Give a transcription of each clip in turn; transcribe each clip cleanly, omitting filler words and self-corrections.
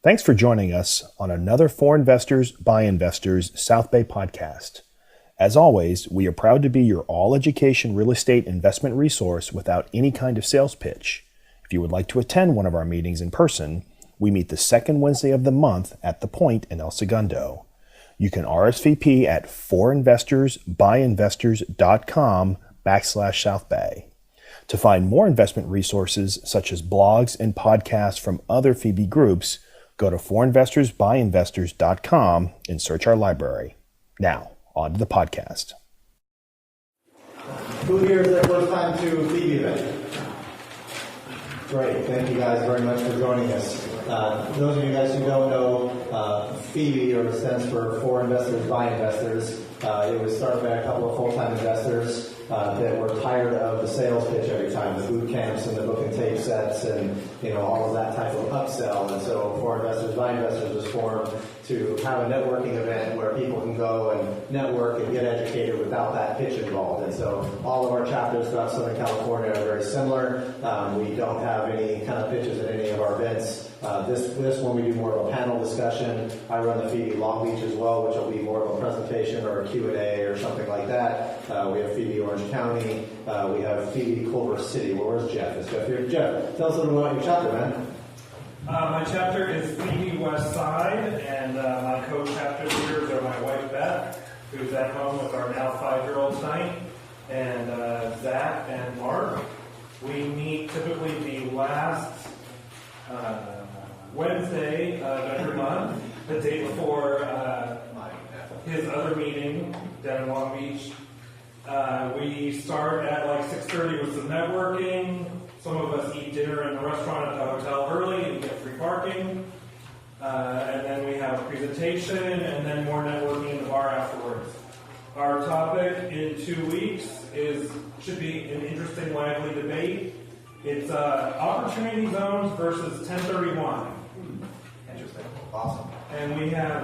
Thanks for joining us on another For Investors, By Investors South Bay podcast. As always, we are proud to be your all-education real estate investment resource without any kind of sales pitch. If you would like to attend one of our meetings in person, we meet the second Wednesday of the month at The Point in El Segundo. You can RSVP at forinvestorsbyinvestors.com/South Bay. To find more investment resources such as blogs and podcasts from other FIBI groups, go to forinvestorsbyinvestors.com and search our library. Now, on to the podcast. Who here is their first time to FIBI event? Great, thank you guys very much for joining us. Those of you guys who don't know, FIBI, or stands for Investors by Investors, it was started by a couple of full-time investors that were tired of the sales pitch every time, the boot camps and the book and tape sets and all of that type of upsell. And so For Investors by Investors was formed to have a networking event where people can go and network and get educated without that pitch involved. And so all of our chapters throughout Southern California are very similar. We don't have any kind of pitches at any of our events. This one we do more of a panel discussion. I run the FIBI Long Beach as well, which will be more of a presentation or a Q&A or something like that. We have FIBI Orange County. We have FIBI Culver City. Well, where's Jeff? Is Jeff here? Jeff, tell us a little bit about your chapter, man. My chapter is FIBI West Side, and my co-chapter leaders are my wife Beth, who's at home with our now 5-year-old tonight, and Zach and Mark. We meet typically the last Wednesday of every month, the day before his other meeting down in Long Beach. We start at like 6:30 with some networking. Some of us eat dinner in the restaurant at the hotel early and get free parking. And then we have a presentation and then more networking in the bar afterwards. Our topic in 2 weeks should be an interesting, lively debate. It's opportunity zones versus 1031. Interesting. Awesome. And we have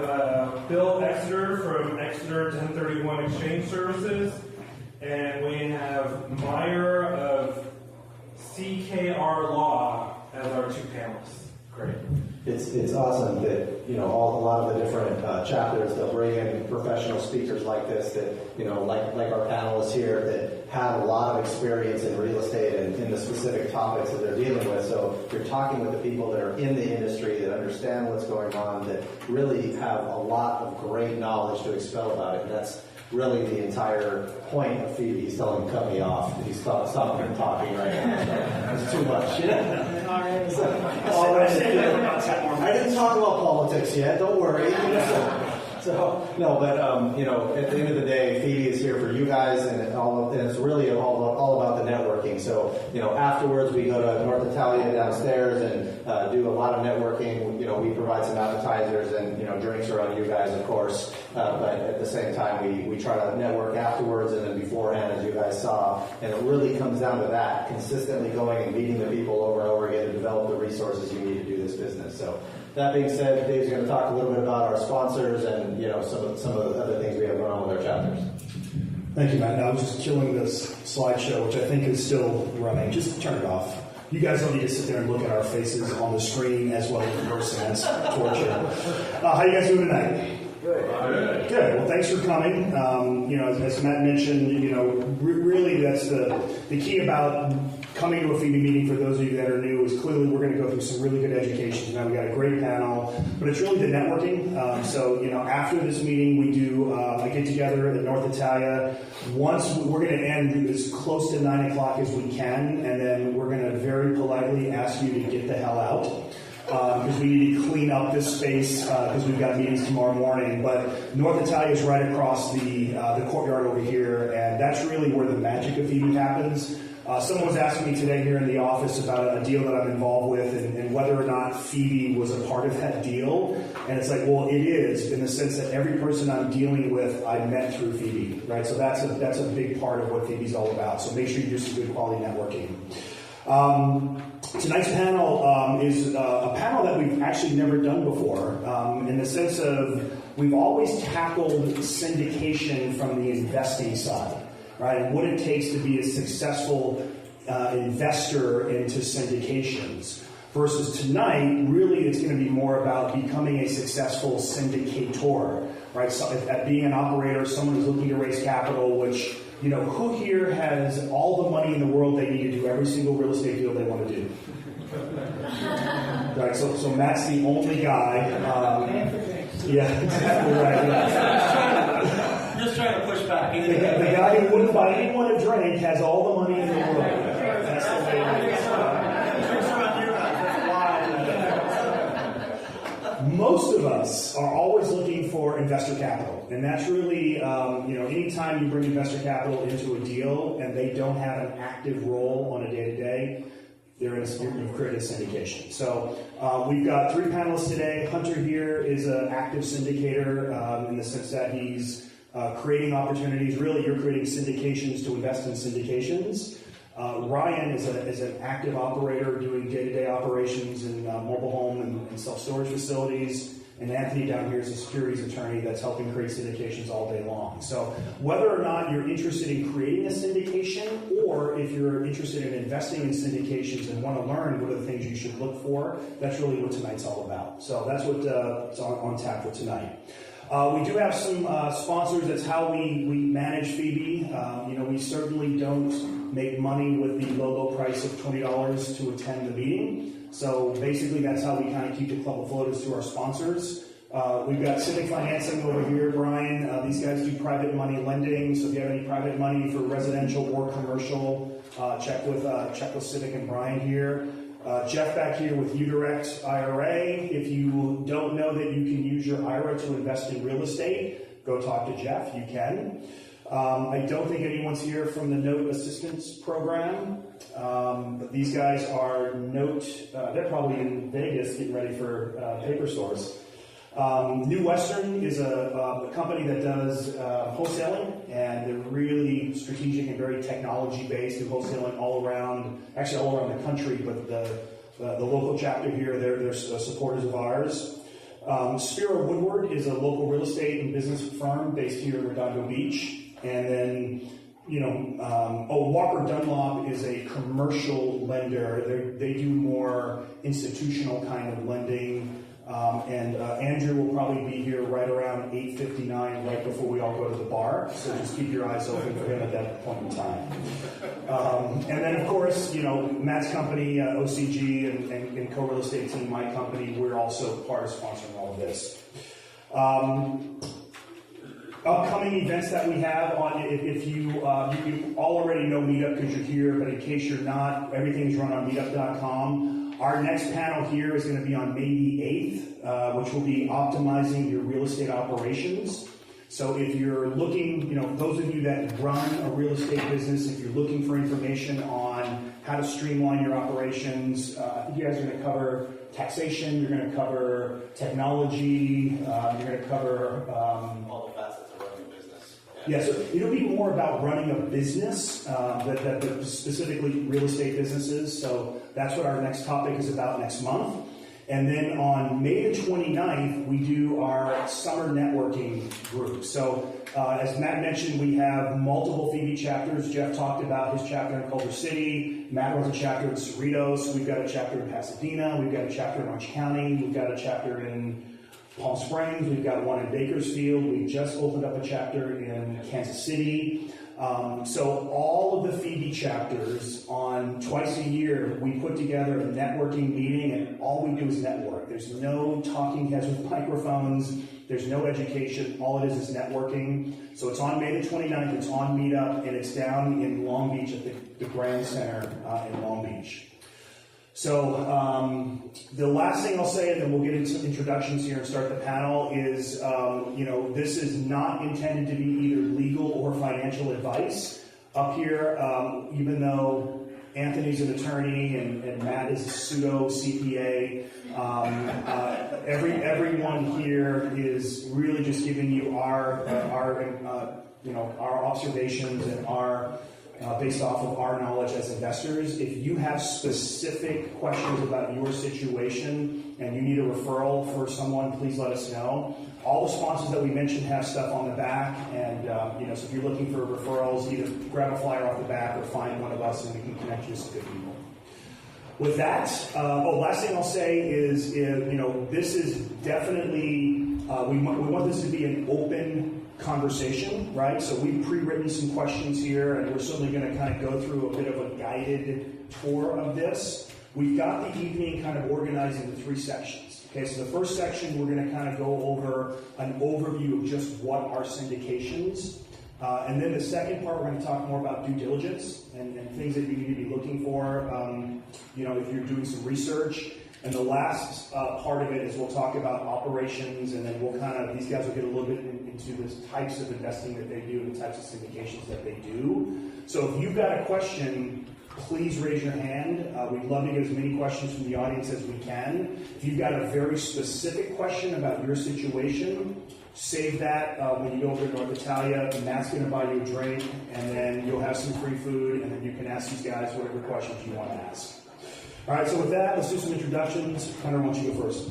Bill Exeter from Exeter 1031 Exchange Services. And we have Meyer of CKR Law as our two panelists. Great. It's awesome that a lot of the different chapters, they'll bring in professional speakers like this that like our panelists here that have a lot of experience in real estate and in the specific topics that they're dealing with. So you're talking with the people that are in the industry that understand what's going on, that really have a lot of great knowledge to expel about it. And that's really the entire point of FIBI. He's telling him to cut me off. He's stopping talking right now. It's too much. I didn't talk about politics yet. Don't worry. At the end of the day, FIBI is here for you guys, and it's really all about the networking. So, afterwards we go to North Italia downstairs and do a lot of networking. We provide some appetizers and drinks are on you guys, of course. But at the same time, we try to network afterwards and then beforehand, as you guys saw. And it really comes down to that, consistently going and meeting the people over and over again to develop the resources you need to do this business. So. That being said, Dave's going to talk a little bit about our sponsors and some of the other things we have going on with our chapters. Thank you, Matt. Now, I was just killing this slideshow, which I think is still running. Just turn it off. You guys don't need to sit there and look at our faces on the screen as well as in person. That's torture. How you guys doing tonight? Good. Well, thanks for coming. As Matt mentioned, really that's the key about coming to a FIBI meeting for those of you that are new is clearly we're going to go through some really good education. Now we got a great panel, but it's really the networking. After this meeting, we do a get together at North Italia. Once we're going to end as close to 9 o'clock as we can, and then we're going to very politely ask you to get the hell out. Because we need to clean up this space because we've got meetings tomorrow morning. But North Italia is right across the courtyard over here, and that's really where the magic of FIBI happens. Someone was asking me today here in the office about a deal that I'm involved with and whether or not FIBI was a part of that deal. And it's like, well, it is in the sense that every person I'm dealing with, I met through FIBI, right? So that's a big part of what FIBI is all about. So make sure you do some good quality networking. Tonight's panel is a panel that we've actually never done before in the sense of we've always tackled syndication from the investing side, right? And what it takes to be a successful investor into syndications. Versus tonight, really it's going to be more about becoming a successful syndicator, right? So at being an operator, someone who's looking to raise capital, which, you know, who here has all the money in the world they need to do every single real estate deal they want to do? Right, so Matt's the only guy. Yeah, exactly right. Yeah. Just trying to push back. The guy who wouldn't buy anyone a drink has all the money in the world. That's the way it is. Most of us are always looking for investor capital, and that's really, anytime you bring investor capital into a deal and they don't have an active role on a day-to-day, you've created a syndication. So we've got 3 panelists today. Hunter here is an active syndicator in the sense that he's creating opportunities. Really, you're creating syndications to invest in syndications. Ryan is an active operator doing day-to-day operations in mobile home and self-storage facilities. And Anthony down here is a securities attorney that's helping create syndications all day long. So whether or not you're interested in creating a syndication, or if you're interested in investing in syndications and want to learn what are the things you should look for, that's really what tonight's all about. So that's what's on tap for tonight. We do have some sponsors. That's how we manage FIBI. We certainly don't make money with the low, low price of $20 to attend the meeting. So basically, that's how we kind of keep the club afloat, is through our sponsors. We've got Civic Financing over here, Brian. These guys do private money lending. So if you have any private money for residential or commercial, check with Civic and Brian here. Jeff back here with UDirect IRA. If you don't know that you can use your IRA to invest in real estate, go talk to Jeff. You can. I don't think anyone's here from the Note Assistance Program, but these guys are they're probably in Vegas getting ready for Paper Source. New Western is a company that does wholesaling, and they're really strategic and very technology-based, and wholesaling all around the country, but the local chapter here, they're supporters of ours. Spiro Woodward is a local real estate and business firm based here in Redondo Beach. And then, Walker Dunlop is a commercial lender. They do more institutional kind of lending. And Andrew will probably be here right around 8:59, right before we all go to the bar. So just keep your eyes open for him at that point in time. And then, of course, Matt's company, OCG, and co-real estate team, my company, we're also part of sponsoring all of this. Upcoming events that we have on, if you all already know Meetup because you're here, but in case you're not, everything's run on meetup.com. Our next panel here is going to be on May the 8th, which will be optimizing your real estate operations. So if you're looking, those of you that run a real estate business, if you're looking for information on how to streamline your operations, I think you guys are going to cover taxation, you're going to cover technology, you're going to cover all the facets of running a business. Yeah, so it'll be more about running a business, that specifically real estate businesses. So that's what our next topic is about next month. And then on May the 29th, we do our summer networking group. So as Matt mentioned, we have multiple FIBI chapters. Jeff talked about his chapter in Culver City. Matt runs a chapter in Cerritos. We've got a chapter in Pasadena. We've got a chapter in Orange County. We've got a chapter in Palm Springs. We've got one in Bakersfield. We just opened up a chapter in Kansas City. So all of the FIBI chapters, on twice a year, we put together a networking meeting, and all we do is network. There's no talking heads with microphones. There's no education. All it is networking. So it's on May the 29th. It's on Meetup, and it's down in Long Beach at the Grand Center in Long Beach. So the last thing I'll say, and then we'll get into introductions here and start the panel, is this is not intended to be either legal or financial advice. Up here, even though Anthony's an attorney and Matt is a pseudo CPA, everyone here is really just giving you our observations and our based off of our knowledge as investors. If you have specific questions about your situation and you need a referral for someone, please let us know. All the sponsors that we mentioned have stuff on the back, and so if you're looking for referrals, either grab a flyer off the back or find one of us and we can connect you to some good people. With that, last thing I'll say is, this is definitely, we want this to be an open conversation, right? So we've pre-written some questions here, and we're certainly going to kind of go through a bit of a guided tour of this. We've got the evening kind of organized into 3 sections. Okay, so the first section, we're going to kind of go over an overview of just what are syndications. And then the second part, we're going to talk more about due diligence and things that you need to be looking for, if you're doing some research. And the last part of it is we'll talk about operations, and then these guys will get a little bit into the types of investing that they do and the types of syndications that they do. So if you've got a question, please raise your hand. We'd love to get as many questions from the audience as we can. If you've got a very specific question about your situation, save that when you go over to North Italia. Matt's going to buy you a drink, and then you'll have some free food, and then you can ask these guys whatever questions you want to ask. All right, so with that, let's do some introductions. Hunter, why don't you go first?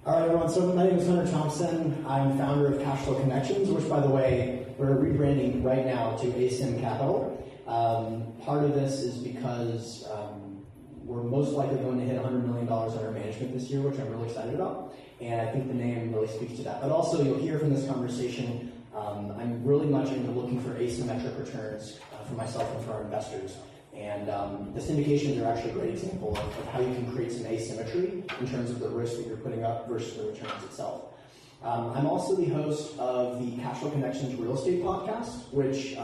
All right, everyone. So my name is Hunter Thompson. I'm founder of Cashflow Connections, which, by the way, we're rebranding right now to ASIM Capital. Part of this is because we're most likely going to hit $100 million under management this year, which I'm really excited about. And I think the name really speaks to that. But also, you'll hear from this conversation, I'm really much into looking for asymmetric returns for myself and for our investors. And the syndications are actually a great example of how you can create some asymmetry in terms of the risk that you're putting up versus the returns itself. I'm also the host of the Cashflow Connections Real Estate Podcast, which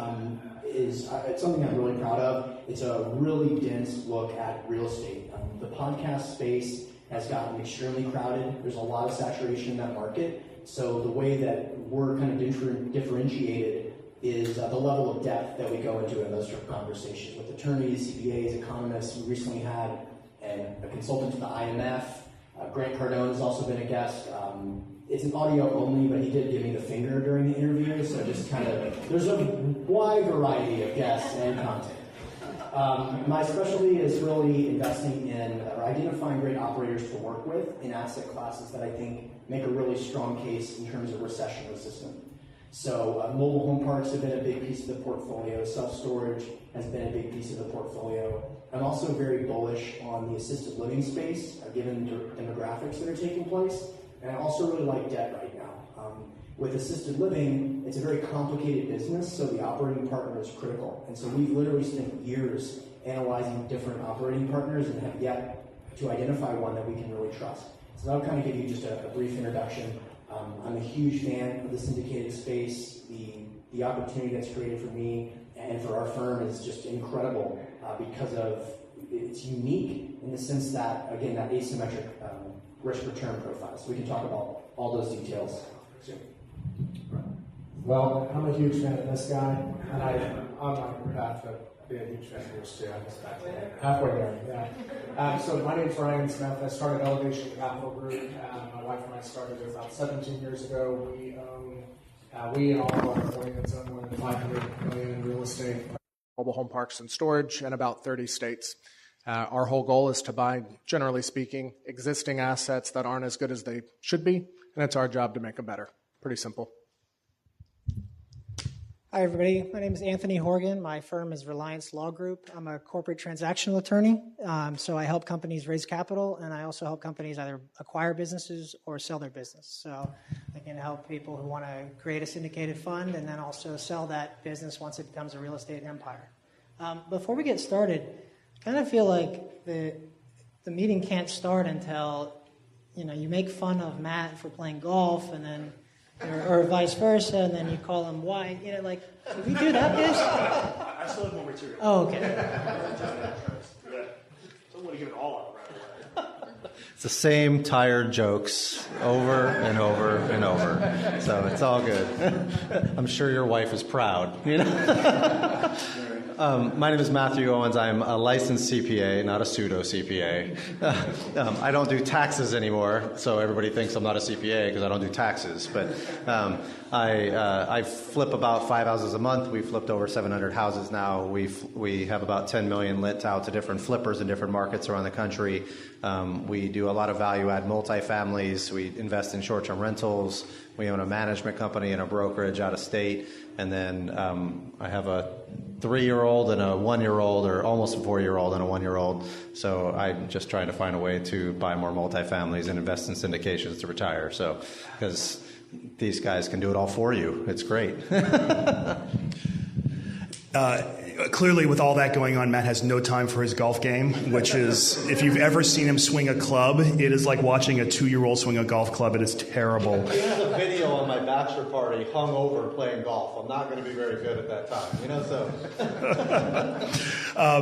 is it's something I'm really proud of. It's a really dense look at real estate. The podcast space has gotten extremely crowded. There's a lot of saturation in that market. So the way that we're kind of differentiated is the level of depth that we go into in those sort of conversations with attorneys, CPAs, economists. We recently had a consultant to the IMF. Grant Cardone has also been a guest. It's an audio only, but he did give me the finger during the interview, so just kind of, there's a wide variety of guests and content. My specialty is really investing in or identifying great operators to work with in asset classes that I think make a really strong case in terms of recession resistant. So mobile home parks have been a big piece of the portfolio. Self-storage has been a big piece of the portfolio. I'm also very bullish on the assisted living space, given the demographics that are taking place. And I also really like debt right now. With assisted living, it's a very complicated business, so the operating partner is critical. And so we've literally spent years analyzing different operating partners and have yet to identify one that we can really trust. So that'll kind of give you just a brief introduction. I'm a huge fan of the syndicated space. The opportunity that's created for me and for our firm is just incredible because of it's unique in the sense that, again, that asymmetric risk-return profile. So we can talk about all those details soon. Well, I'm a huge fan of this guy, and I'm on my path to be a huge fan of yours too. I'm just halfway there, yeah. So my name's Ryan Smith. I started Elevation Capital Group. My wife and I started it about 17 years ago. We and all of our employees own more than $500 million in real estate, mobile home parks and storage in about 30 states. Our whole goal is to buy, generally speaking, existing assets that aren't as good as they should be, and it's our job to make them better. Pretty simple. Hi, everybody. My name is Anthony Horgan. My firm is Reliance Law Group. I'm a corporate transactional attorney, so I help companies raise capital, and I also help companies either acquire businesses or sell their business. So I can help people who want to create a syndicated fund and then also sell that business once it becomes a real estate empire. Before we get started, I kind of feel like the meeting can't start until you make fun of Matt for playing golf, and then or vice versa, and then you call him white. Should we do that, guys? I still have more material. Oh, okay. Don't want to give it all up right away. It's the same tired jokes over and over and over. So it's all good. I'm sure your wife is proud. My name is Matthew Owens. I'm a licensed CPA, not a pseudo CPA. I don't do taxes anymore, so everybody thinks I'm not a CPA because I don't do taxes. But I flip about 5 houses a month. We've flipped over 700 houses now. We have about 10 million lent out to different flippers in different markets around the country. We do a lot of value-add multifamilies. We invest in short-term rentals. We own a management company and a brokerage out of state. And then I have a 3-year-old and a 1-year-old, or almost a 4-year-old and a 1-year-old. So I'm just trying to find a way to buy more multifamilies and invest in syndications to retire. So, because these guys can do it all for you. It's great. Clearly, with all that going on, Matt has no time for his golf game, which is, if you've ever seen him swing a club, it is like watching a 2-year-old swing a golf club. It is terrible. I have a video on my bachelor party hung over playing golf. I'm not going to be very good at that time,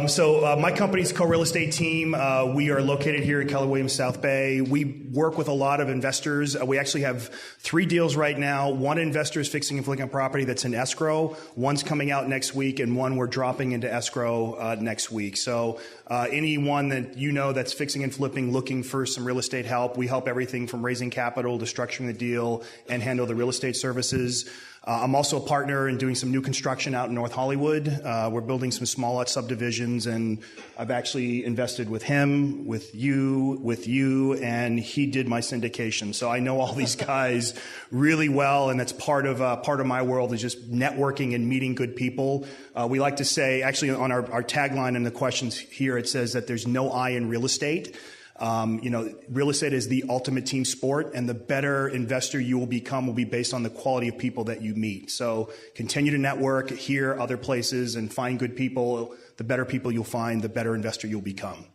So my company's co-real estate team, we are located here at Keller Williams South Bay. We work with a lot of investors. We actually have 3 deals right now. One investor is fixing and flipping a property that's in escrow. One's coming out next week, and one we're dropping into escrow next week. So anyone that you know that's fixing and flipping, looking for some real estate help, we help everything from raising capital to structuring the deal and handle the real estate services. I'm also a partner in doing some new construction out in North Hollywood. We're building some small lot subdivisions, and I've actually invested with him, with you, and he did my syndication. So I know all these guys really well, and that's part of my world is just networking and meeting good people. We like to say, actually on our tagline and the questions here, it says that there's no I in real estate. Real estate is the ultimate team sport, and the better investor you will become will be based on the quality of people that you meet. So continue to network here, other places, and find good people. The better people you'll find, the better investor you'll become.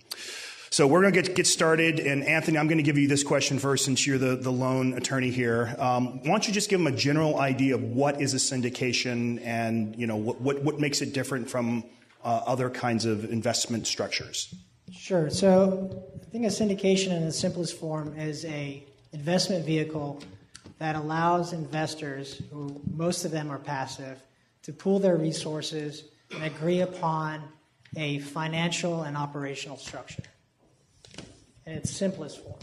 So we're going to get started. And Anthony, I'm going to give you this question first, since you're the loan attorney here. Why don't you just give them a general idea of what is a syndication, and what makes it different from other kinds of investment structures? Sure. So I think a syndication in the simplest form is a investment vehicle that allows investors, who most of them are passive, to pool their resources and agree upon a financial and operational structure in its simplest form.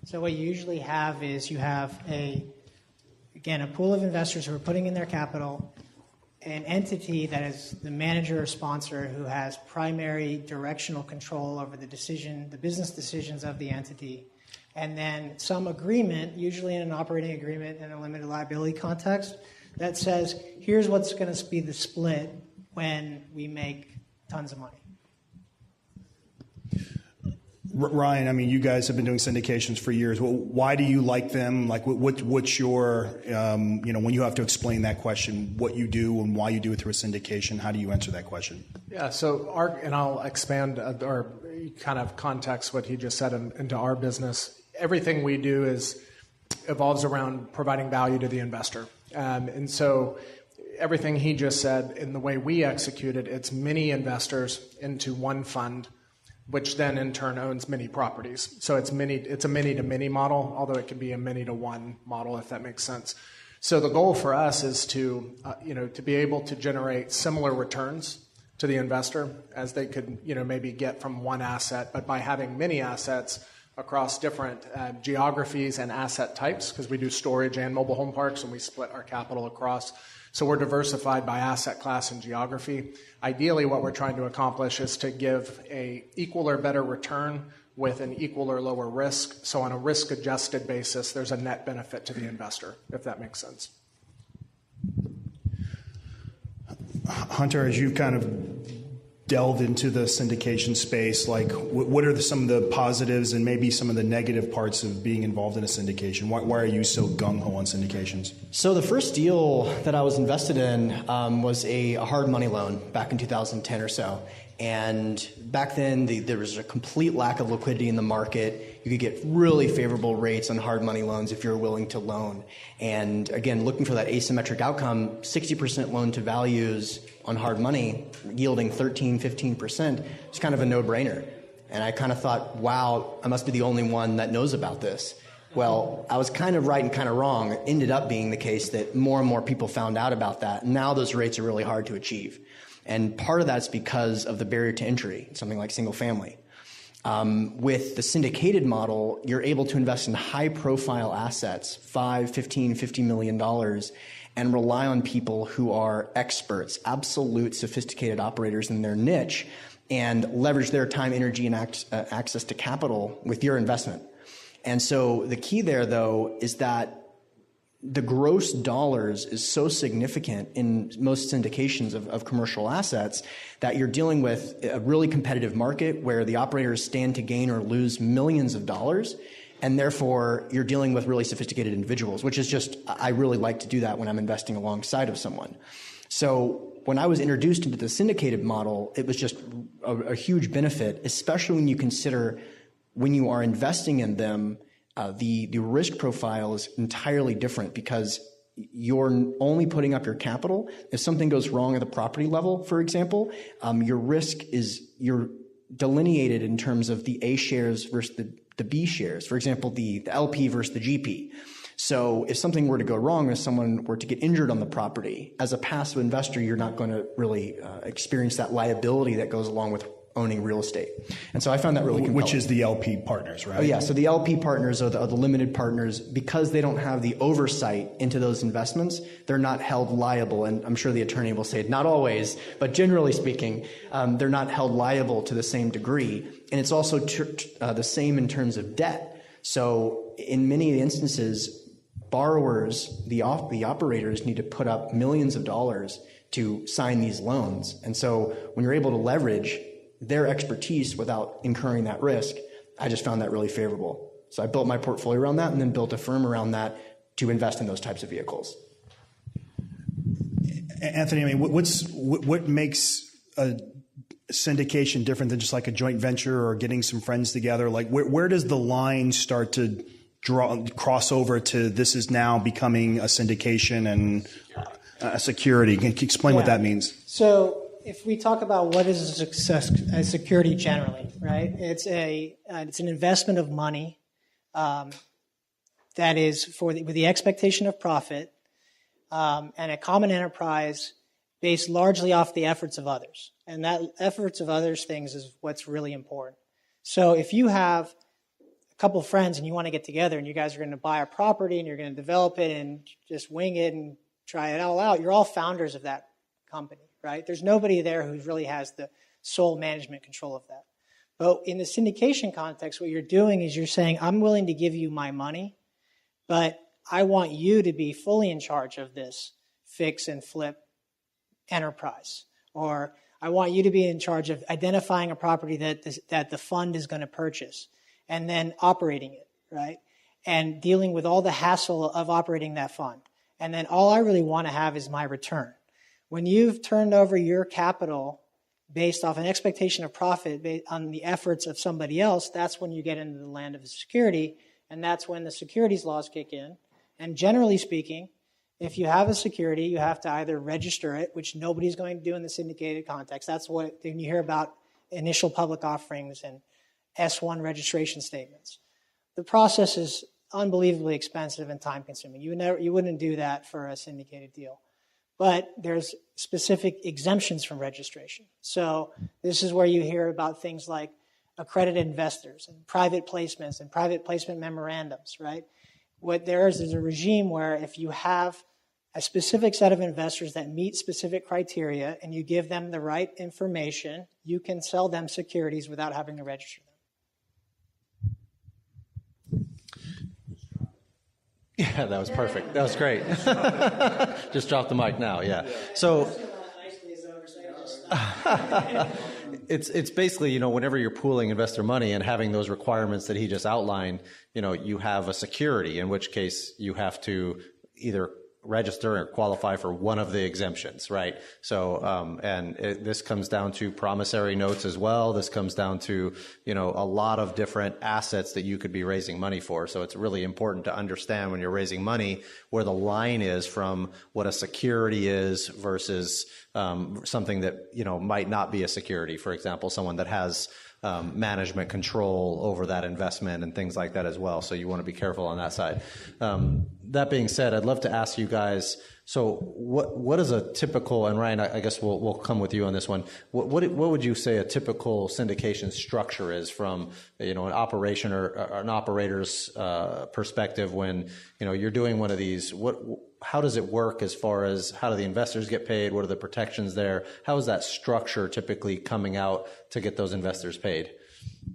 So what you usually have is you have a pool of investors who are putting in their capital, an entity that is the manager or sponsor who has primary directional control over the business decisions of the entity, and then some agreement, usually in an operating agreement in a limited liability context, that says, here's what's going to be the split when we make tons of money. Ryan, I mean, you guys have been doing syndications for years. Why do you like them? Like, what's your, when you have to explain that question, what you do and why you do it through a syndication, how do you answer that question? Yeah, so I'll expand or kind of context what he just said into our business. Everything we do evolves around providing value to the investor. And so everything he just said, in the way we execute it, it's many investors into one fund, which then in turn owns many properties. So it's a many-to-many model, although it can be a many-to-one model, if that makes sense. So the goal for us is to be able to generate similar returns to the investor as they could, maybe get from one asset, but by having many assets across different geographies and asset types, because we do storage and mobile home parks, and we split our capital across. So we're diversified by asset class and geography. Ideally, what we're trying to accomplish is to give a equal or better return with an equal or lower risk. So on a risk-adjusted basis, there's a net benefit to the investor, if that makes sense. Hunter, as you've kind of delved into the syndication space, like what are some of the positives and maybe some of the negative parts of being involved in a syndication? Why are you so gung-ho on syndications? So the first deal that I was invested in was a hard money loan back in 2010 or so. And back then, there was a complete lack of liquidity in the market. You could get really favorable rates on hard money loans if you're willing to loan. And again, looking for that asymmetric outcome, 60% loan to values on hard money, yielding 13, 15%, it's kind of a no-brainer. And I kind of thought, wow, I must be the only one that knows about this. Well, I was kind of right and kind of wrong. It ended up being the case that more and more people found out about that. Now those rates are really hard to achieve. And part of that's because of the barrier to entry, something like single family. With the syndicated model, you're able to invest in high-profile assets, $5, $15, $50 million, and rely on people who are experts, absolute sophisticated operators in their niche, and leverage their time, energy, and access to capital with your investment. And so the key there, though, is that the gross dollars is so significant in most syndications of commercial assets that you're dealing with a really competitive market where the operators stand to gain or lose millions of dollars. And therefore, you're dealing with really sophisticated individuals, which is just, I really like to do that when I'm investing alongside of someone. So when I was introduced into the syndicated model, it was just a huge benefit, especially when you consider when you are investing in them, the risk profile is entirely different because you're only putting up your capital. If something goes wrong at the property level, for example, your risk is you're delineated in terms of the A shares versus the B shares. For example, the LP versus the GP. So if something were to go wrong, if someone were to get injured on the property, as a passive investor, you're not going to really experience that liability that goes along with owning real estate. And so I found that really compelling. Which is the LP partners, right? Oh, yeah. So the LP partners are the limited partners. Because they don't have the oversight into those investments, they're not held liable. And I'm sure the attorney will say it, not always, but generally speaking, they're not held liable to the same degree. And it's also the same in terms of debt. So in many instances, borrowers, the operators need to put up millions of dollars to sign these loans. And so when you're able to leverage their expertise without incurring that risk, I just found that really favorable. So I built my portfolio around that and then built a firm around that to invest in those types of vehicles. Anthony, I mean, what makes a syndication different than just like a joint venture or getting some friends together? Like where does the line start to cross over to this is now becoming a syndication and a security? Can you explain what that means? So if we talk about what is a security generally, right? It's an investment of money that is with the expectation of profit and a common enterprise based largely off the efforts of others. And that efforts of others things is what's really important. So if you have a couple of friends and you want to get together and you guys are going to buy a property and you're going to develop it and just wing it and try it all out, you're all founders of that company. Right? There's nobody there who really has the sole management control of that. But in the syndication context, what you're doing is you're saying, I'm willing to give you my money, but I want you to be fully in charge of this fix and flip enterprise. Or I want you to be in charge of identifying a property that the fund is going to purchase and then operating it, right? And dealing with all the hassle of operating that fund. And then all I really want to have is my return. When you've turned over your capital based off an expectation of profit based on the efforts of somebody else, that's when you get into the land of security, and that's when the securities laws kick in. And generally speaking, if you have a security, you have to either register it, which nobody's going to do in the syndicated context. That's when you hear about initial public offerings and S1 registration statements. The process is unbelievably expensive and time-consuming. You wouldn't do that for a syndicated deal. But there's specific exemptions from registration. So this is where you hear about things like accredited investors and private placements and private placement memorandums, right? What there is a regime where if you have a specific set of investors that meet specific criteria and you give them the right information, you can sell them securities without having to register them. Yeah, that was perfect. That was great. Just drop the mic now. Yeah. So it's basically, whenever you're pooling investor money and having those requirements that he just outlined, you have a security, in which case you have to either register or qualify for one of the exemptions, right? So, this comes down to promissory notes as well. This comes down to, a lot of different assets that you could be raising money for. So it's really important to understand when you're raising money where the line is from what a security is versus something that, might not be a security. For example, someone that has management control over that investment and things like that as well. So you want to be careful on that side. That being said, I'd love to ask you guys, so what is a typical, and Ryan, I guess we'll come with you on this one. What would you say a typical syndication structure is from, an operation or an operator's perspective when, you're doing one of these? How does it work as far as how do the investors get paid? What are the protections there? How is that structure typically coming out to get those investors paid?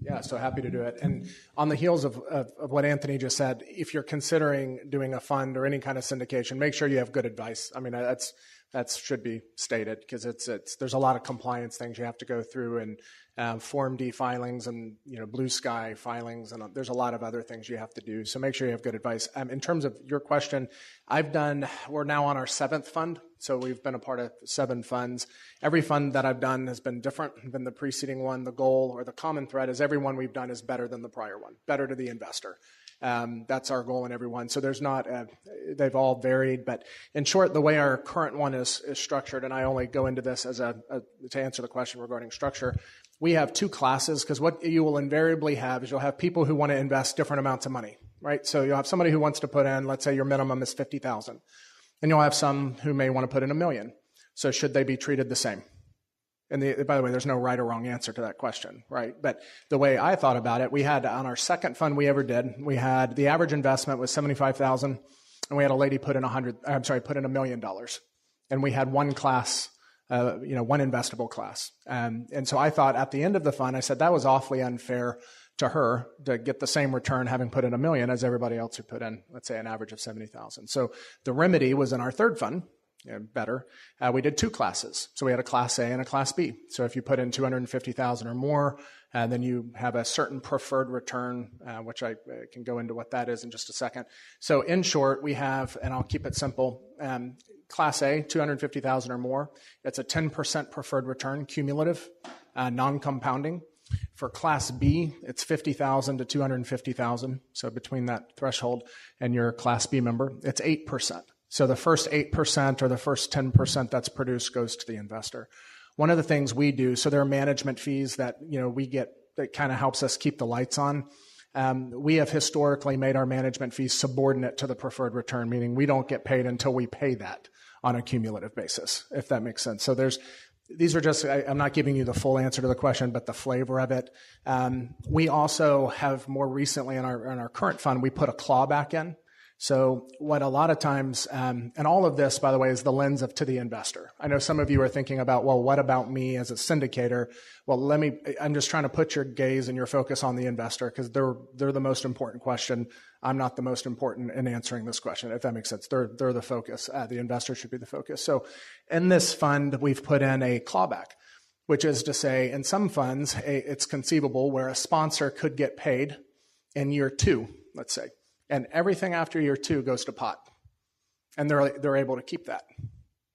Yeah, so happy to do it. And on the heels of what Anthony just said, if you're considering doing a fund or any kind of syndication, make sure you have good advice. I mean, that should be stated, because there's a lot of compliance things you have to go through, and Form D filings, and Blue Sky filings, and there's a lot of other things you have to do. So make sure you have good advice. In terms of your question, we're now on our 7th fund. So we've been a part of 7 funds. Every fund that I've done has been different than the preceding one. The goal or the common thread is every one we've done is better than the prior one, better to the investor. That's our goal in every one. So there's not, they've all varied, but in short, the way our current one is structured, and I only go into this as to answer the question regarding structure, we have 2 classes, because what you will invariably have is you'll have people who want to invest different amounts of money, right? So you'll have somebody who wants to put in, let's say your minimum is $50,000, and you'll have some who may want to put in $1 million. So should they be treated the same? And by the way, there's no right or wrong answer to that question, right? But the way I thought about it, we had on our 2nd fund we ever did, we had the average investment was $75,000, and we had a lady put in $1 million, and we had one class, one investable class. And so I thought at the end of the fund, I said that was awfully unfair to her to get the same return having put in $1 million as everybody else who put in, let's say, an average of 70,000. So the remedy was in our 3rd fund. Better. We did 2 classes. So we had a class A and a class B. So if you put in 250,000 or more, then you have a certain preferred return, which I can go into what that is in just a second. So in short, we have, and I'll keep it simple, class A, 250,000 or more. It's a 10% preferred return, cumulative, non-compounding. For class B, it's 50,000 to 250,000. So between that threshold and your class B member, it's 8%. So the first 8% or the first 10% that's produced goes to the investor. One of the things we do, so there are management fees that we get that kind of helps us keep the lights on. We have historically made our management fees subordinate to the preferred return, meaning we don't get paid until we pay that on a cumulative basis, if that makes sense. So these are just, I'm not giving you the full answer to the question, but the flavor of it. We also have more recently in our current fund, we put a clawback in. So what a lot of times, and all of this, by the way, is the lens to the investor. I know some of you are thinking about, well, what about me as a syndicator? Well, I'm just trying to put your gaze and your focus on the investor, because they're the most important question. I'm not the most important in answering this question, if that makes sense. They're the focus. The investor should be the focus. So in this fund, we've put in a clawback, which is to say, in some funds, it's conceivable where a sponsor could get paid in year 2, let's say. And everything after year 2 goes to pot. And they're able to keep that,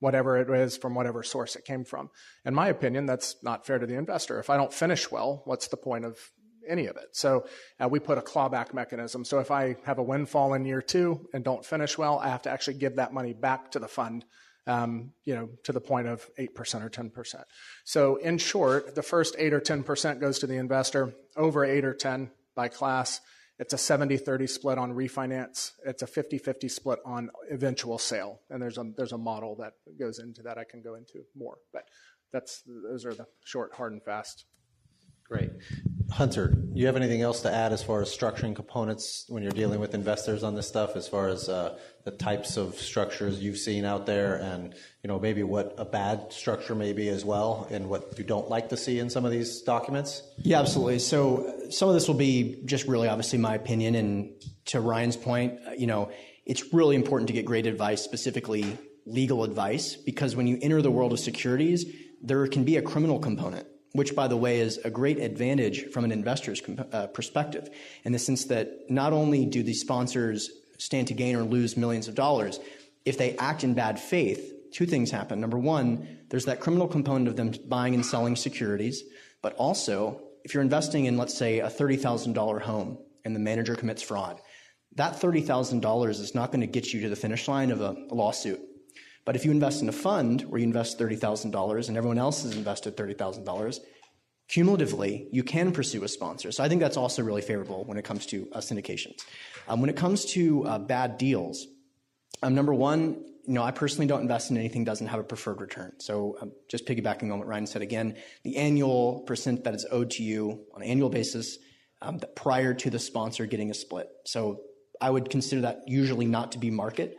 whatever it is from whatever source it came from. In my opinion, that's not fair to the investor. If I don't finish well, what's the point of any of it? So we put a clawback mechanism. So if I have a windfall in year 2 and don't finish well, I have to actually give that money back to the fund, to the point of 8% or 10%. So in short, the first 8 or 10% goes to the investor, over 8 or 10 by class. It's a 70-30 split on refinance. It's a 50-50 split on eventual sale. And there's a model that goes into that I can go into more. But those are the short, hard, and fast. Great. Hunter, do you have anything else to add as far as structuring components when you're dealing with investors on this stuff, as far as the types of structures you've seen out there, and maybe what a bad structure may be as well, and what you don't like to see in some of these documents? Yeah, absolutely. So some of this will be just really obviously my opinion, and to Ryan's point, it's really important to get great advice, specifically legal advice, because when you enter the world of securities, there can be a criminal component, which, by the way, is a great advantage from an investor's perspective, in the sense that not only do the sponsors stand to gain or lose millions of dollars, if they act in bad faith, 2 things happen. Number 1, there's that criminal component of them buying and selling securities, but also if you're investing in, let's say, a $30,000 home and the manager commits fraud, that $30,000 is not going to get you to the finish line of a lawsuit. But if you invest in a fund where you invest $30,000 and everyone else has invested $30,000, cumulatively, you can pursue a sponsor. So I think that's also really favorable when it comes to syndications. When it comes to bad deals, number 1, I personally don't invest in anything that doesn't have a preferred return. So just piggybacking on what Ryan said again, the annual percent that is owed to you on an annual basis prior to the sponsor getting a split. So I would consider that usually not to be market.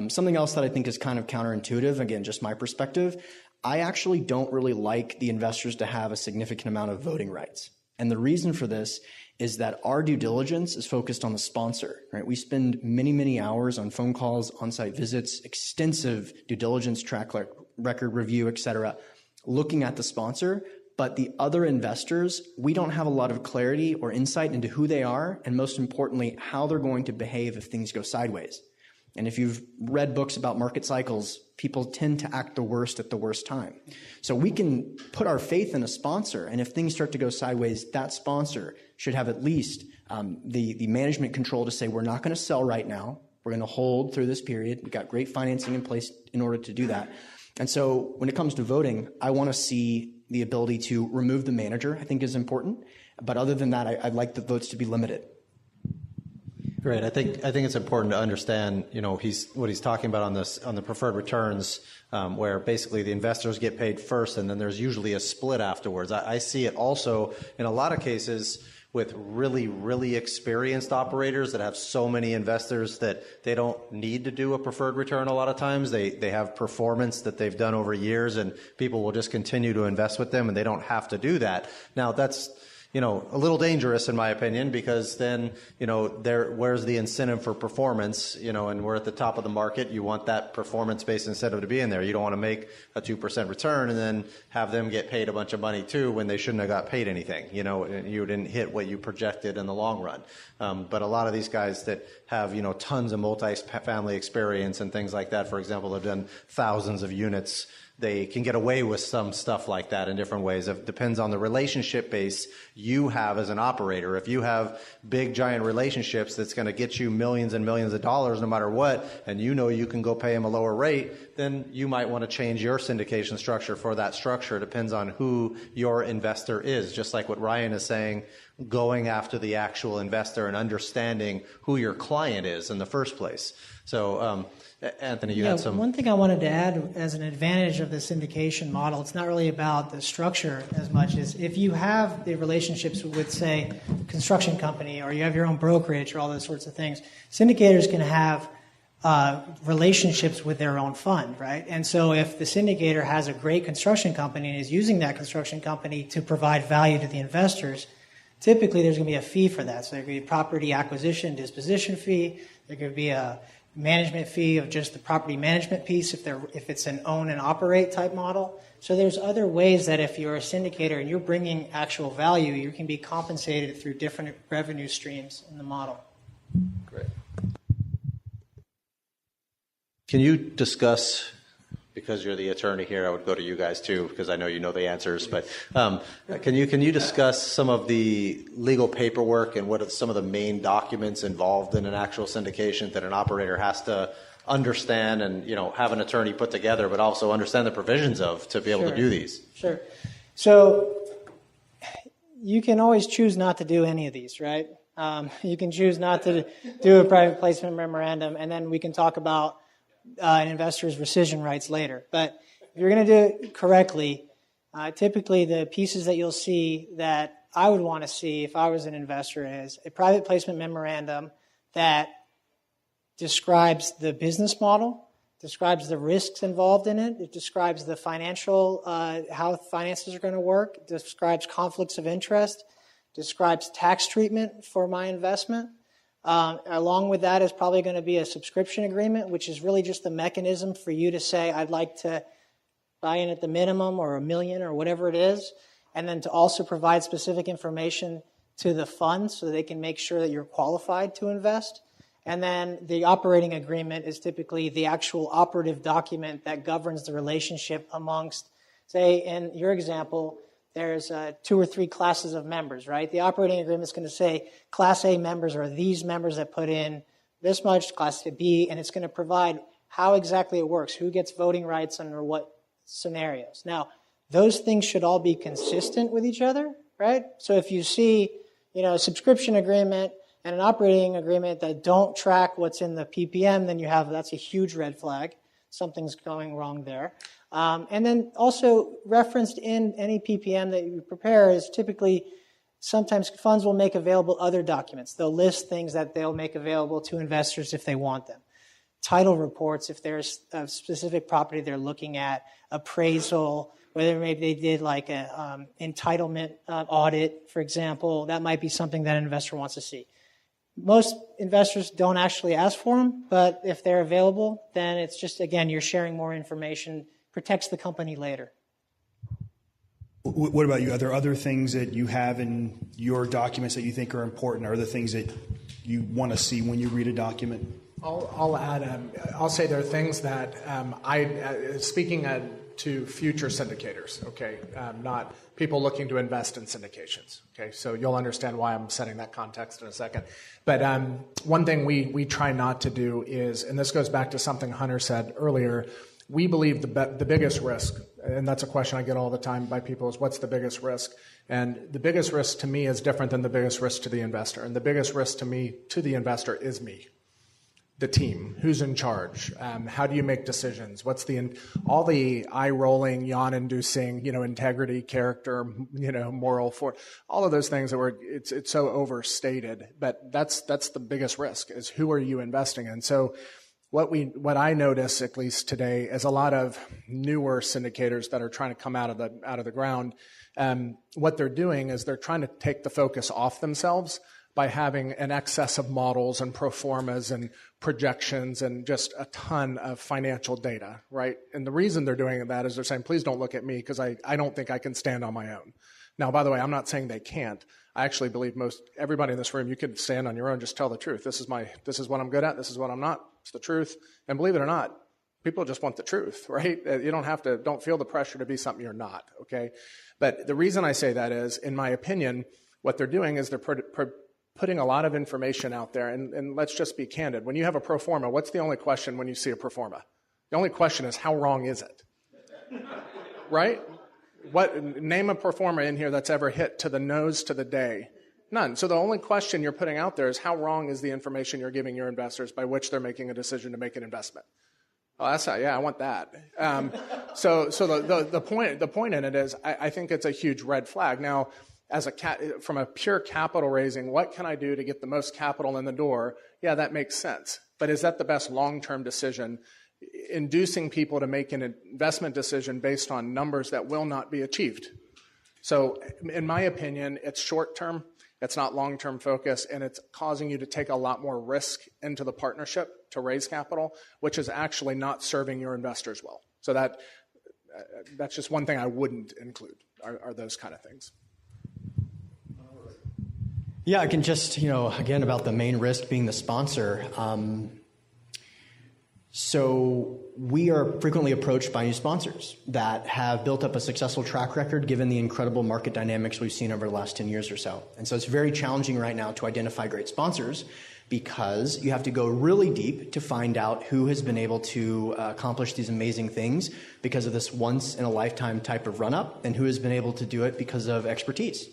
Something else that I think is kind of counterintuitive, again, just my perspective, I actually don't really like the investors to have a significant amount of voting rights. And the reason for this is that our due diligence is focused on the sponsor, right? We spend many, many hours on phone calls, on-site visits, extensive due diligence, track record review, et cetera, looking at the sponsor. But the other investors, we don't have a lot of clarity or insight into who they are, and most importantly, how they're going to behave if things go sideways. And if you've read books about market cycles, people tend to act the worst at the worst time. So we can put our faith in a sponsor, and if things start to go sideways, that sponsor should have at least the management control to say, we're not going to sell right now. We're going to hold through this period. We've got great financing in place in order to do that. And so when it comes to voting, I want to see the ability to remove the manager, I think is important. But other than that, I'd like the votes to be limited. Great. I think it's important to understand, what he's talking about on the preferred returns, where basically the investors get paid first, and then there's usually a split afterwards. I see it also in a lot of cases with really, really experienced operators that have so many investors that they don't need to do a preferred return a lot of times. They have performance that they've done over years, and people will just continue to invest with them, and they don't have to do that. Now, that's a little dangerous in my opinion, because then, where's the incentive for performance, and we're at the top of the market. You want that performance-based incentive to be in there. You don't want to make a 2% return and then have them get paid a bunch of money too when they shouldn't have got paid anything. You didn't hit what you projected in the long run. But a lot of these guys that have, tons of multi-family experience and things like that, for example, have done thousands of units. They can get away with some stuff like that in different ways. It depends on the relationship base you have as an operator. If you have big, giant relationships that's going to get you millions and millions of dollars no matter what, and you can go pay them a lower rate, then you might want to change your syndication structure for that structure. It depends on who your investor is. Just like what Ryan is saying, going after the actual investor and understanding who your client is in the first place. So, Anthony, you had some... One thing I wanted to add as an advantage of the syndication model, it's not really about the structure as much as if you have the relationships with, say, a construction company, or you have your own brokerage or all those sorts of things, syndicators can have relationships with their own fund, right? And so if the syndicator has a great construction company and is using that construction company to provide value to the investors, typically there's going to be a fee for that. So there could be a property acquisition disposition fee. There could be a management fee of just the property management piece if it's an own and operate type model. So there's other ways that if you're a syndicator and you're bringing actual value, you can be compensated through different revenue streams in the model. Great. Can you discuss, because you're the attorney here, I would go to you guys too, because I know you know the answers, but can you discuss some of the legal paperwork and what are some of the main documents involved in an actual syndication that an operator has to understand and have an attorney put together, but also understand the provisions of to be able to do these? Sure. So you can always choose not to do any of these, right? You can choose not to do a private placement memorandum, and then we can talk about an investor's rescission rights later. But if you're going to do it correctly, typically the pieces that you'll see that I would want to see if I was an investor is a private placement memorandum that describes the business model, describes the risks involved in it, it describes the financial, how finances are going to work, it describes conflicts of interest, describes tax treatment for my investment. Along with that is probably going to be a subscription agreement, which is really just a mechanism for you to say, I'd like to buy in at the minimum or $1 million or whatever it is, and then to also provide specific information to the fund so they can make sure that you're qualified to invest. And then the operating agreement is typically the actual operative document that governs the relationship amongst, say, in your example, there's 2 or 3 classes of members, right? The operating agreement is going to say Class A members are these members that put in this much, Class B, and it's going to provide how exactly it works, who gets voting rights under what scenarios. Now, those things should all be consistent with each other, right? So if you see, a subscription agreement and an operating agreement that don't track what's in the PPM, then that's a huge red flag. Something's going wrong there. And then also referenced in any PPM that you prepare is typically sometimes funds will make available other documents. They'll list things that they'll make available to investors if they want them. Title reports, if there's a specific property they're looking at, appraisal, whether maybe they did like a entitlement audit, for example. That might be something that an investor wants to see. Most investors don't actually ask for them, but if they're available, then it's just, again, you're sharing more information, protects the company later. What about you? Are there other things that you have in your documents that you think are important? Are there things that you want to see when you read a document? I'll add, I'll say there are things that speaking to future syndicators, okay, not people looking to invest in syndications, okay, so you'll understand why I'm setting that context in a second. But one thing we try not to do is, and this goes back to something Hunter said earlier, we believe the biggest risk, and that's a question I get all the time by people, is what's the biggest risk? And the biggest risk to me is different than the biggest risk to the investor. And the biggest risk to me, to the investor, is me. The team, who's in charge, how do you make decisions, what's all the eye-rolling, yawn-inducing, integrity, character, moral, all of those things that it's so overstated, but that's the biggest risk, is who are you investing in? So what I notice, at least today, is a lot of newer syndicators that are trying to come out of the ground. What they're doing is they're trying to take the focus off themselves by having an excess of models and pro formas and projections and just a ton of financial data, right? And the reason they're doing that is they're saying, please don't look at me because I don't think I can stand on my own. Now, by the way, I'm not saying they can't. I actually believe everybody in this room, you can stand on your own, just tell the truth. This is what I'm good at, this is what I'm not, it's the truth. And believe it or not, people just want the truth, right? You don't feel the pressure to be something you're not, okay? But the reason I say that is, in my opinion, what they're doing is they're putting a lot of information out there, and let's just be candid. When you have a pro forma, what's the only question when you see a pro forma? The only question is, how wrong is it? Right? Name a pro forma in here that's ever hit to the nose to the day. None. So the only question you're putting out there is, how wrong is the information you're giving your investors by which they're making a decision to make an investment? Oh, I want that. So the point in it is, I think it's a huge red flag. Now, from a pure capital raising, what can I do to get the most capital in the door? Yeah, that makes sense. But is that the best long-term decision? Inducing people to make an investment decision based on numbers that will not be achieved. So in my opinion, it's short-term, it's not long-term focus, and it's causing you to take a lot more risk into the partnership to raise capital, which is actually not serving your investors well. So that's just one thing I wouldn't include, are those kind of things. Yeah, I can just, again, about the main risk being the sponsor. So we are frequently approached by new sponsors that have built up a successful track record given the incredible market dynamics we've seen over the last 10 years or so. And so it's very challenging right now to identify great sponsors because you have to go really deep to find out who has been able to accomplish these amazing things because of this once-in-a-lifetime type of run-up and who has been able to do it because of expertise.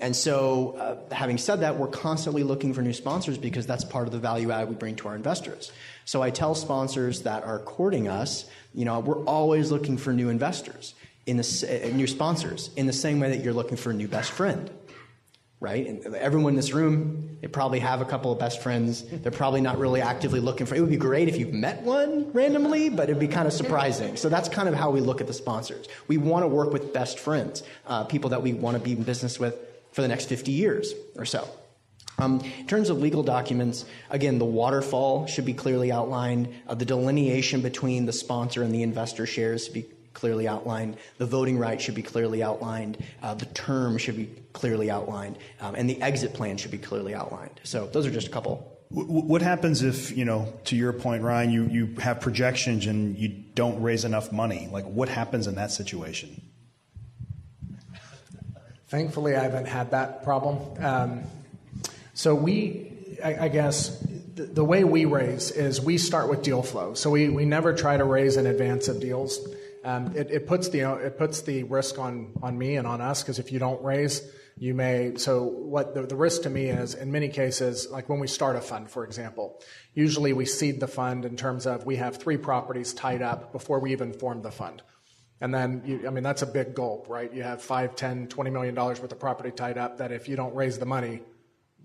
And so having said that, we're constantly looking for new sponsors because that's part of the value add we bring to our investors. So I tell sponsors that are courting us, we're always looking for new investors, new sponsors, in the same way that you're looking for a new best friend, right? And everyone in this room, they probably have a couple of best friends. They're probably not really actively looking for. It would be great if you've met one randomly, but it'd be kind of surprising. So that's kind of how we look at the sponsors. We want to work with best friends, people that we want to be in business with for the next 50 years or so. In terms of legal documents, again, the waterfall should be clearly outlined. The delineation between the sponsor and the investor shares should be clearly outlined. The voting right should be clearly outlined. The term should be clearly outlined. And the exit plan should be clearly outlined. So those are just a couple. What happens if, to your point, Ryan, you have projections and you don't raise enough money? Like, what happens in that situation? Thankfully, I haven't had that problem. So I guess the way we raise is we start with deal flow. So we never try to raise in advance of deals. It puts the risk on me and on us, because if you don't raise, you may. So what the risk to me is, in many cases, like when we start a fund, for example, usually we seed the fund in terms of we have 3 properties tied up before we even form the fund. And then, that's a big gulp, right? You have $5, $10, $20 million worth of property tied up that if you don't raise the money,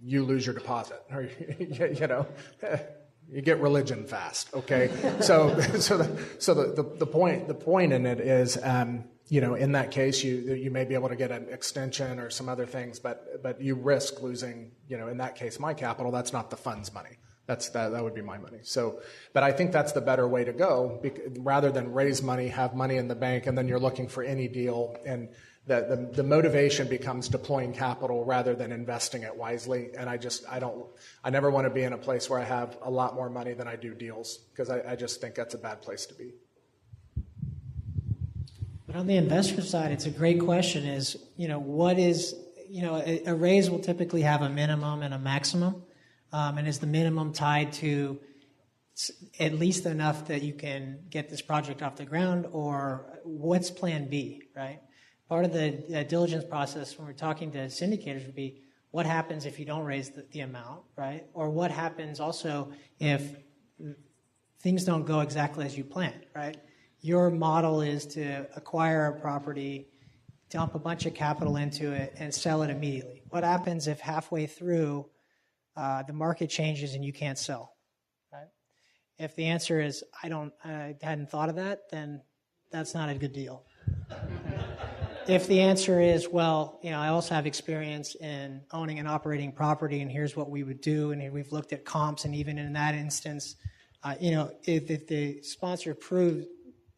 you lose your deposit. Or, You get religion fast, okay? So the point in it is, in that case, you may be able to get an extension or some other things, but you risk losing, in that case, my capital. That's not the fund's money. That would be my money. So, but I think that's the better way to go, rather than raise money, have money in the bank, and then you're looking for any deal, and the motivation becomes deploying capital rather than investing it wisely. And I never want to be in a place where I have a lot more money than I do deals, because I just think that's a bad place to be. But on the investor side, it's a great question is, what is, a raise will typically have a minimum and a maximum. And is the minimum tied to at least enough that you can get this project off the ground, or what's plan B, right? Part of the diligence process when we're talking to syndicators would be what happens if you don't raise the amount, right? Or what happens also if things don't go exactly as you planned, right? Your model is to acquire a property, dump a bunch of capital into it, and sell it immediately. What happens if halfway through the market changes and you can't sell, right? If the answer is, I hadn't thought of that, then that's not a good deal. If the answer is, well, I also have experience in owning and operating property, and here's what we would do, and we've looked at comps, and even in that instance, if the sponsor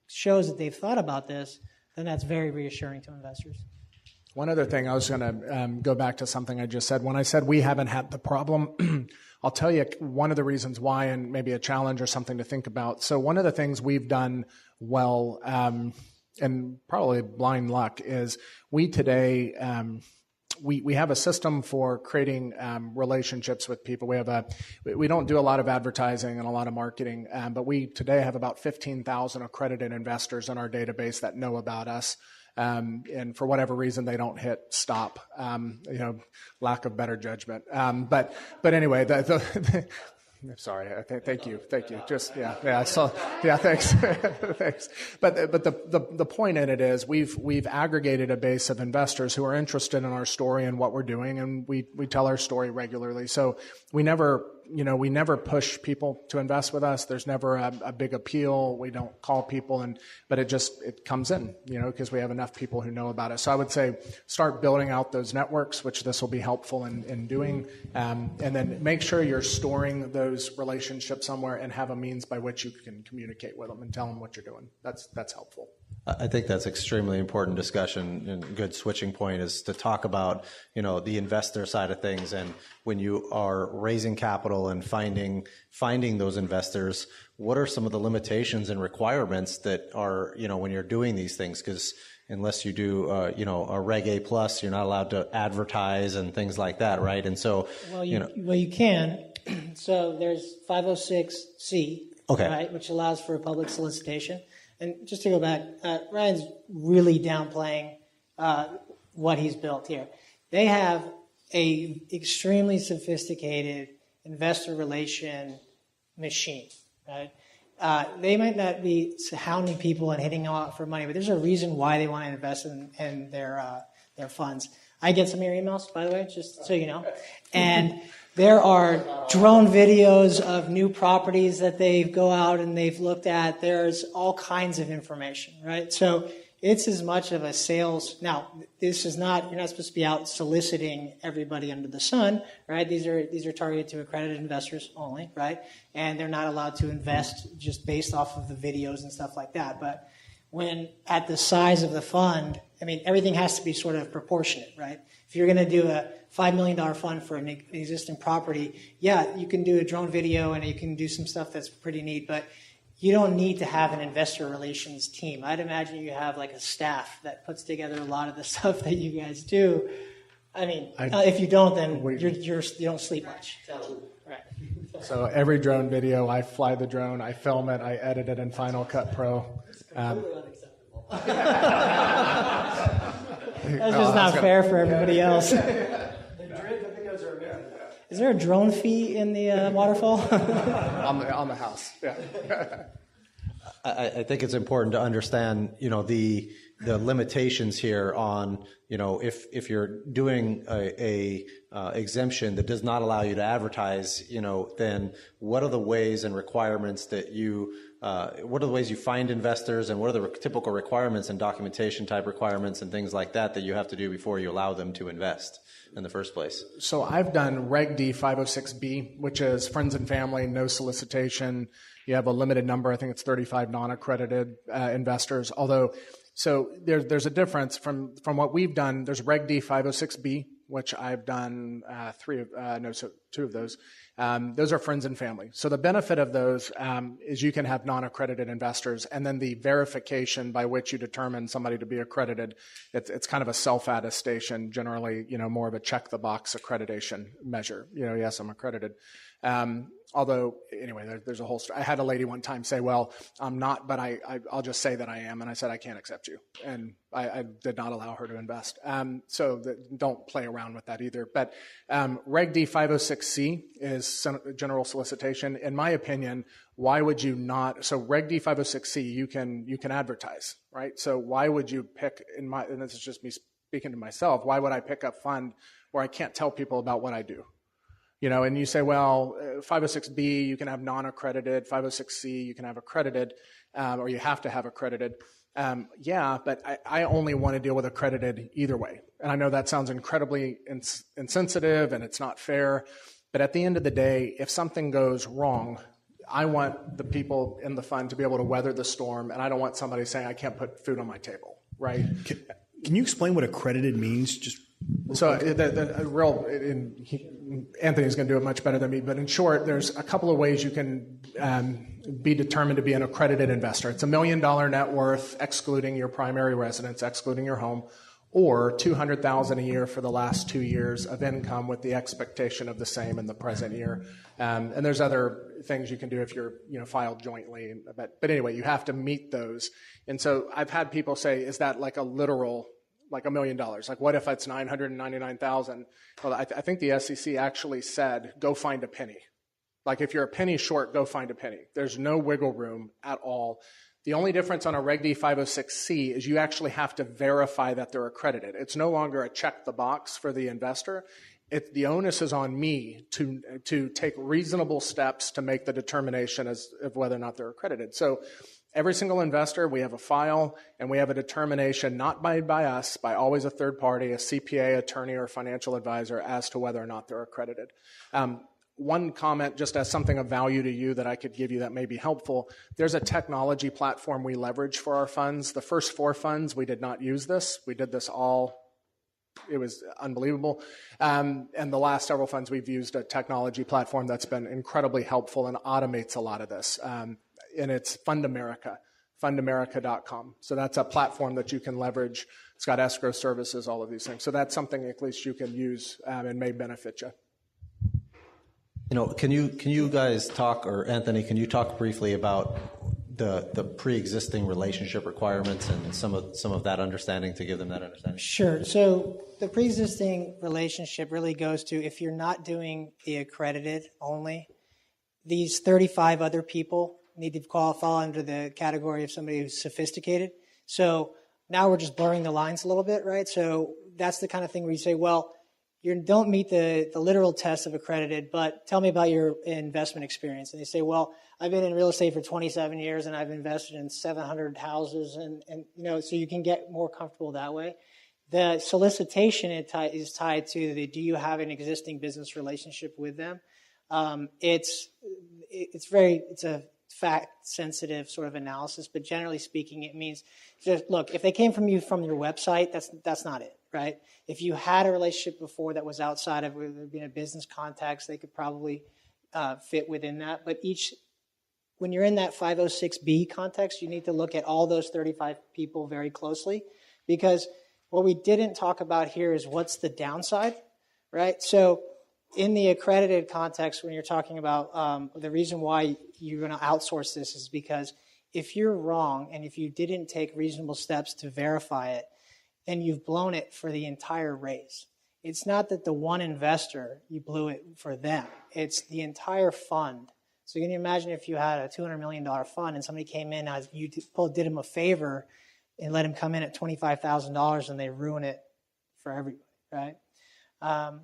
shows that they've thought about this, then that's very reassuring to investors. One other thing, I was going to go back to something I just said. When I said we haven't had the problem, I'll tell you one of the reasons why, and maybe a challenge or something to think about. So one of the things we've done well, and probably blind luck, is we today we have a system for creating relationships with people. We don't do a lot of advertising and a lot of marketing, but we today have about 15,000 accredited investors in our database that know about us. And for whatever reason, they don't hit stop, lack of better judgment. But anyway, sorry. Thank you. Just thanks. Thanks. But the point in it is we've aggregated a base of investors who are interested in our story and what we're doing, and we tell our story regularly. So we never push people to invest with us. There's never a big appeal. We don't call people, but it comes in, because we have enough people who know about it. So I would say start building out those networks, which this will be helpful in doing, and then make sure you're storing those relationships somewhere and have a means by which you can communicate with them and tell them what you're doing. That's helpful. I think that's extremely important discussion, and a good switching point is to talk about, the investor side of things. And when you are raising capital and finding those investors, what are some of the limitations and requirements that are, when you're doing these things? Because unless you do, a Reg A plus, you're not allowed to advertise and things like that, right? And so, you can. So there's 506C, okay, right, which allows for a public solicitation. And just to go back, Ryan's really downplaying what he's built here. They have a extremely sophisticated investor relation machine, right? They might not be hounding people and hitting them out for money, but there's a reason why they want to invest in their funds. I get some of your emails, by the way, just so you know. And there are drone videos of new properties that they go out and they've looked at. There's all kinds of information, right? So it's as much of a sales. Now, this is not, you're not supposed to be out soliciting everybody under the sun, right? These are targeted to accredited investors only, right? And they're not allowed to invest just based off of the videos and stuff like that. But when at the size of the fund, everything has to be sort of proportionate, right? If you're going to do a $5 million fund for an existing property, yeah, you can do a drone video and you can do some stuff that's pretty neat, but you don't need to have an investor relations team. I'd imagine you have like a staff that puts together a lot of the stuff that you guys do. If you don't, then you don't sleep much. So, right. So every drone video, I fly the drone, I film it, I edit it in Final Cut Pro. Completely unacceptable. That's just not fair for everybody else. Is there a drone fee in the waterfall? on the house, yeah. I think it's important to understand, the limitations here on, if you're doing a exemption that does not allow you to advertise, then what are the ways and requirements that what are the ways you find investors, and what are the typical requirements and documentation type requirements and things like that you have to do before you allow them to invest in the first place? So I've done Reg D 506B, which is friends and family, no solicitation. You have a limited number, I think it's 35 non-accredited investors. Although, so there's a difference from what we've done. There's Reg D 506B, which I've done two of those. Those are friends and family. So the benefit of those is you can have non-accredited investors, and then the verification by which you determine somebody to be accredited, it's kind of a self-attestation, generally, more of a check-the-box accreditation measure. Yes, I'm accredited. Although, anyway, there's a whole story. I had a lady one time say, well, I'm not, but I'll just say that I am. And I said, I can't accept you. And I did not allow her to invest. So don't play around with that either. But Reg D 506C is general solicitation. In my opinion, why would you not? So Reg D 506C, you can advertise, right? So why would you pick, and this is just me speaking to myself, why would I pick a fund where I can't tell people about what I do? And you say, well, 506B, you can have non-accredited, 506C, you can have accredited, or you have to have accredited. Yeah, but I only want to deal with accredited either way. And I know that sounds incredibly insensitive and it's not fair, but at the end of the day, if something goes wrong, I want the people in the fund to be able to weather the storm, and I don't want somebody saying, I can't put food on my table, right? Can you explain what accredited means? So Anthony's going to do it much better than me, but in short, there's a couple of ways you can be determined to be an accredited investor. It's $1 million net worth, excluding your primary residence, excluding your home, or $200,000 a year for the last 2 years of income with the expectation of the same in the present year. And there's other things you can do if you're filed jointly. But anyway, you have to meet those. And so I've had people say, is that like a literal, like $1 million? Like, what if it's 999,000? Well, I think the SEC actually said, go find a penny. Like, if you're a penny short, go find a penny. There's no wiggle room at all. The only difference on a Reg D 506C is you actually have to verify that they're accredited. It's no longer a check the box for the investor. The onus is on me to take reasonable steps to make the determination of whether or not they're accredited. So every single investor, we have a file and we have a determination, not by us, by always a third party, a CPA, attorney, or financial advisor, as to whether or not they're accredited. One comment, just as something of value to you that I could give you that may be helpful, there's a technology platform we leverage for our funds. The first 4 funds, we did not use this. We did this all. It was unbelievable. And the last several funds, we've used a technology platform that's been incredibly helpful and automates a lot of this. And it's Fundamerica, fundamerica.com. So that's a platform that you can leverage. It's got escrow services, all of these things. So that's something at least you can use and may benefit you. Can you guys talk, or Anthony, can you talk briefly about the pre-existing relationship requirements and some of that understanding, to give them that understanding? Sure. So the pre-existing relationship really goes to, if you're not doing the accredited only, these 35 other people need to fall under the category of somebody who's sophisticated. So now we're just blurring the lines a little bit, right? So that's the kind of thing where you say, well, you don't meet the literal test of accredited, but tell me about your investment experience. And they say, well, I've been in real estate for 27 years and I've invested in 700 houses, and so you can get more comfortable that way. The solicitation is tied to do you have an existing business relationship with them? It's a fact-sensitive sort of analysis, but generally speaking, it means just look. If they came from your website, that's not it, right? If you had a relationship before that was outside of being a business context, they could probably fit within that. But when you're in that 506B context, you need to look at all those 35 people very closely, because what we didn't talk about here is what's the downside, right? So in the accredited context, when you're talking about the reason why you're going to outsource this is because if you're wrong and if you didn't take reasonable steps to verify it, then you've blown it for the entire raise. It's not that the one investor, you blew it for them. It's the entire fund. So can you imagine if you had a $200 million fund and somebody came in as you did them a favor and let them come in at $25,000 and they ruin it for everybody, right?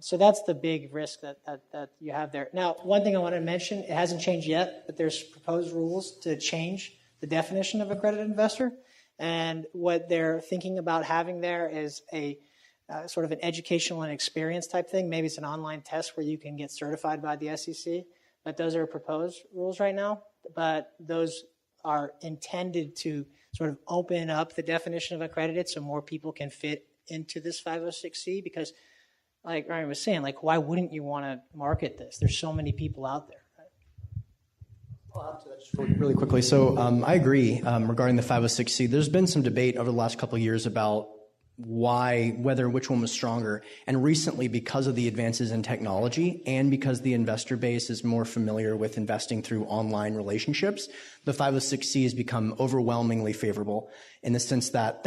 So that's the big risk that you have there. Now, one thing I want to mention, it hasn't changed yet, but there's proposed rules to change the definition of accredited investor. And what they're thinking about having there is a sort of an educational and experience type thing. Maybe it's an online test where you can get certified by the SEC, but those are proposed rules right now. But those are intended to sort of open up the definition of accredited so more people can fit into this 506C, because like Ryan was saying, like, why wouldn't you want to market this? There's so many people out there. I'll add to that just really quickly. So I agree regarding the 506C. There's been some debate over the last couple of years about which one was stronger. And recently, because of the advances in technology and because the investor base is more familiar with investing through online relationships, the 506C has become overwhelmingly favorable in the sense that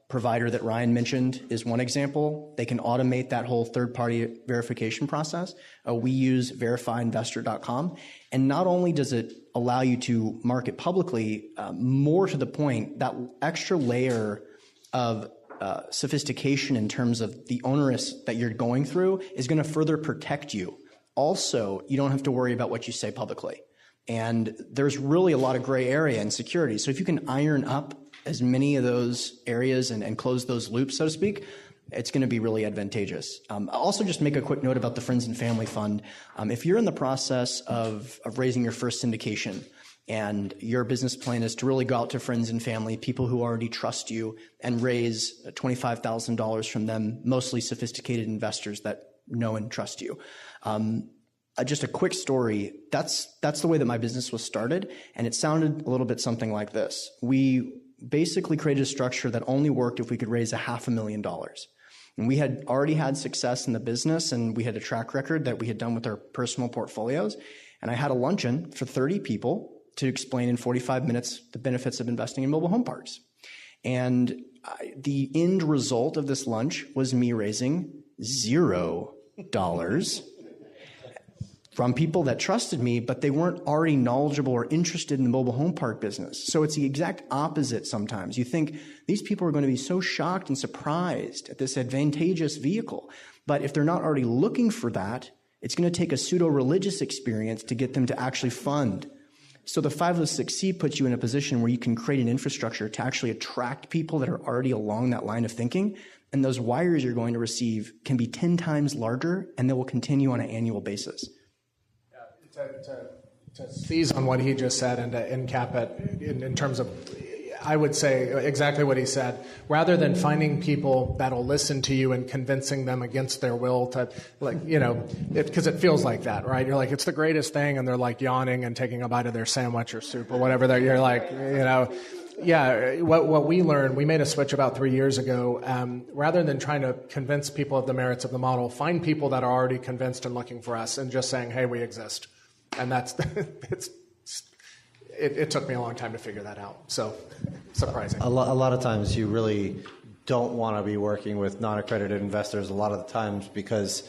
provider that Ryan mentioned is one example. They can automate that whole third-party verification process. We use verifyinvestor.com. And not only does it allow you to market publicly, more to the point, that extra layer of sophistication in terms of the onerous that you're going through is going to further protect you. Also, you don't have to worry about what you say publicly. And there's really a lot of gray area in security. So if you can iron up as many of those areas and close those loops, so to speak, it's going to be really advantageous. I'll also just make a quick note about the Friends and Family Fund. If you're in the process of raising your first syndication and your business plan is to really go out to friends and family, people who already trust you, and raise $25,000 from them, mostly sophisticated investors that know and trust you. Just a quick story. That's the way that my business was started, and it sounded a little bit something like this. We basically created a structure that only worked if we could raise $500,000. And we had already had success in the business, and we had a track record that we had done with our personal portfolios. And I had a luncheon for 30 people to explain in 45 minutes the benefits of investing in mobile home parks. And the end result of this lunch was me raising $0 from people that trusted me, but they weren't already knowledgeable or interested in the mobile home park business. So it's the exact opposite sometimes. You think these people are going to be so shocked and surprised at this advantageous vehicle. But if they're not already looking for that, it's going to take a pseudo-religious experience to get them to actually fund. So the 506C puts you in a position where you can create an infrastructure to actually attract people that are already along that line of thinking. And those wires you're going to receive can be 10 times larger, and they will continue on an annual basis. To seize on what he just said and to end cap it in terms of, I would say exactly what he said. Rather than finding people that'll listen to you and convincing them against their will to, like, you know, because it feels like that, right? You're like, it's the greatest thing, and they're like yawning and taking a bite of their sandwich or soup or whatever. You're like, you know, yeah. What we learned, we made a switch about 3 years ago. Rather than trying to convince people of the merits of the model, find people that are already convinced and looking for us, and just saying, hey, we exist. And that's it took me a long time to figure that out. So surprising. A lot of times you really don't want to be working with non-accredited investors a lot of the times because,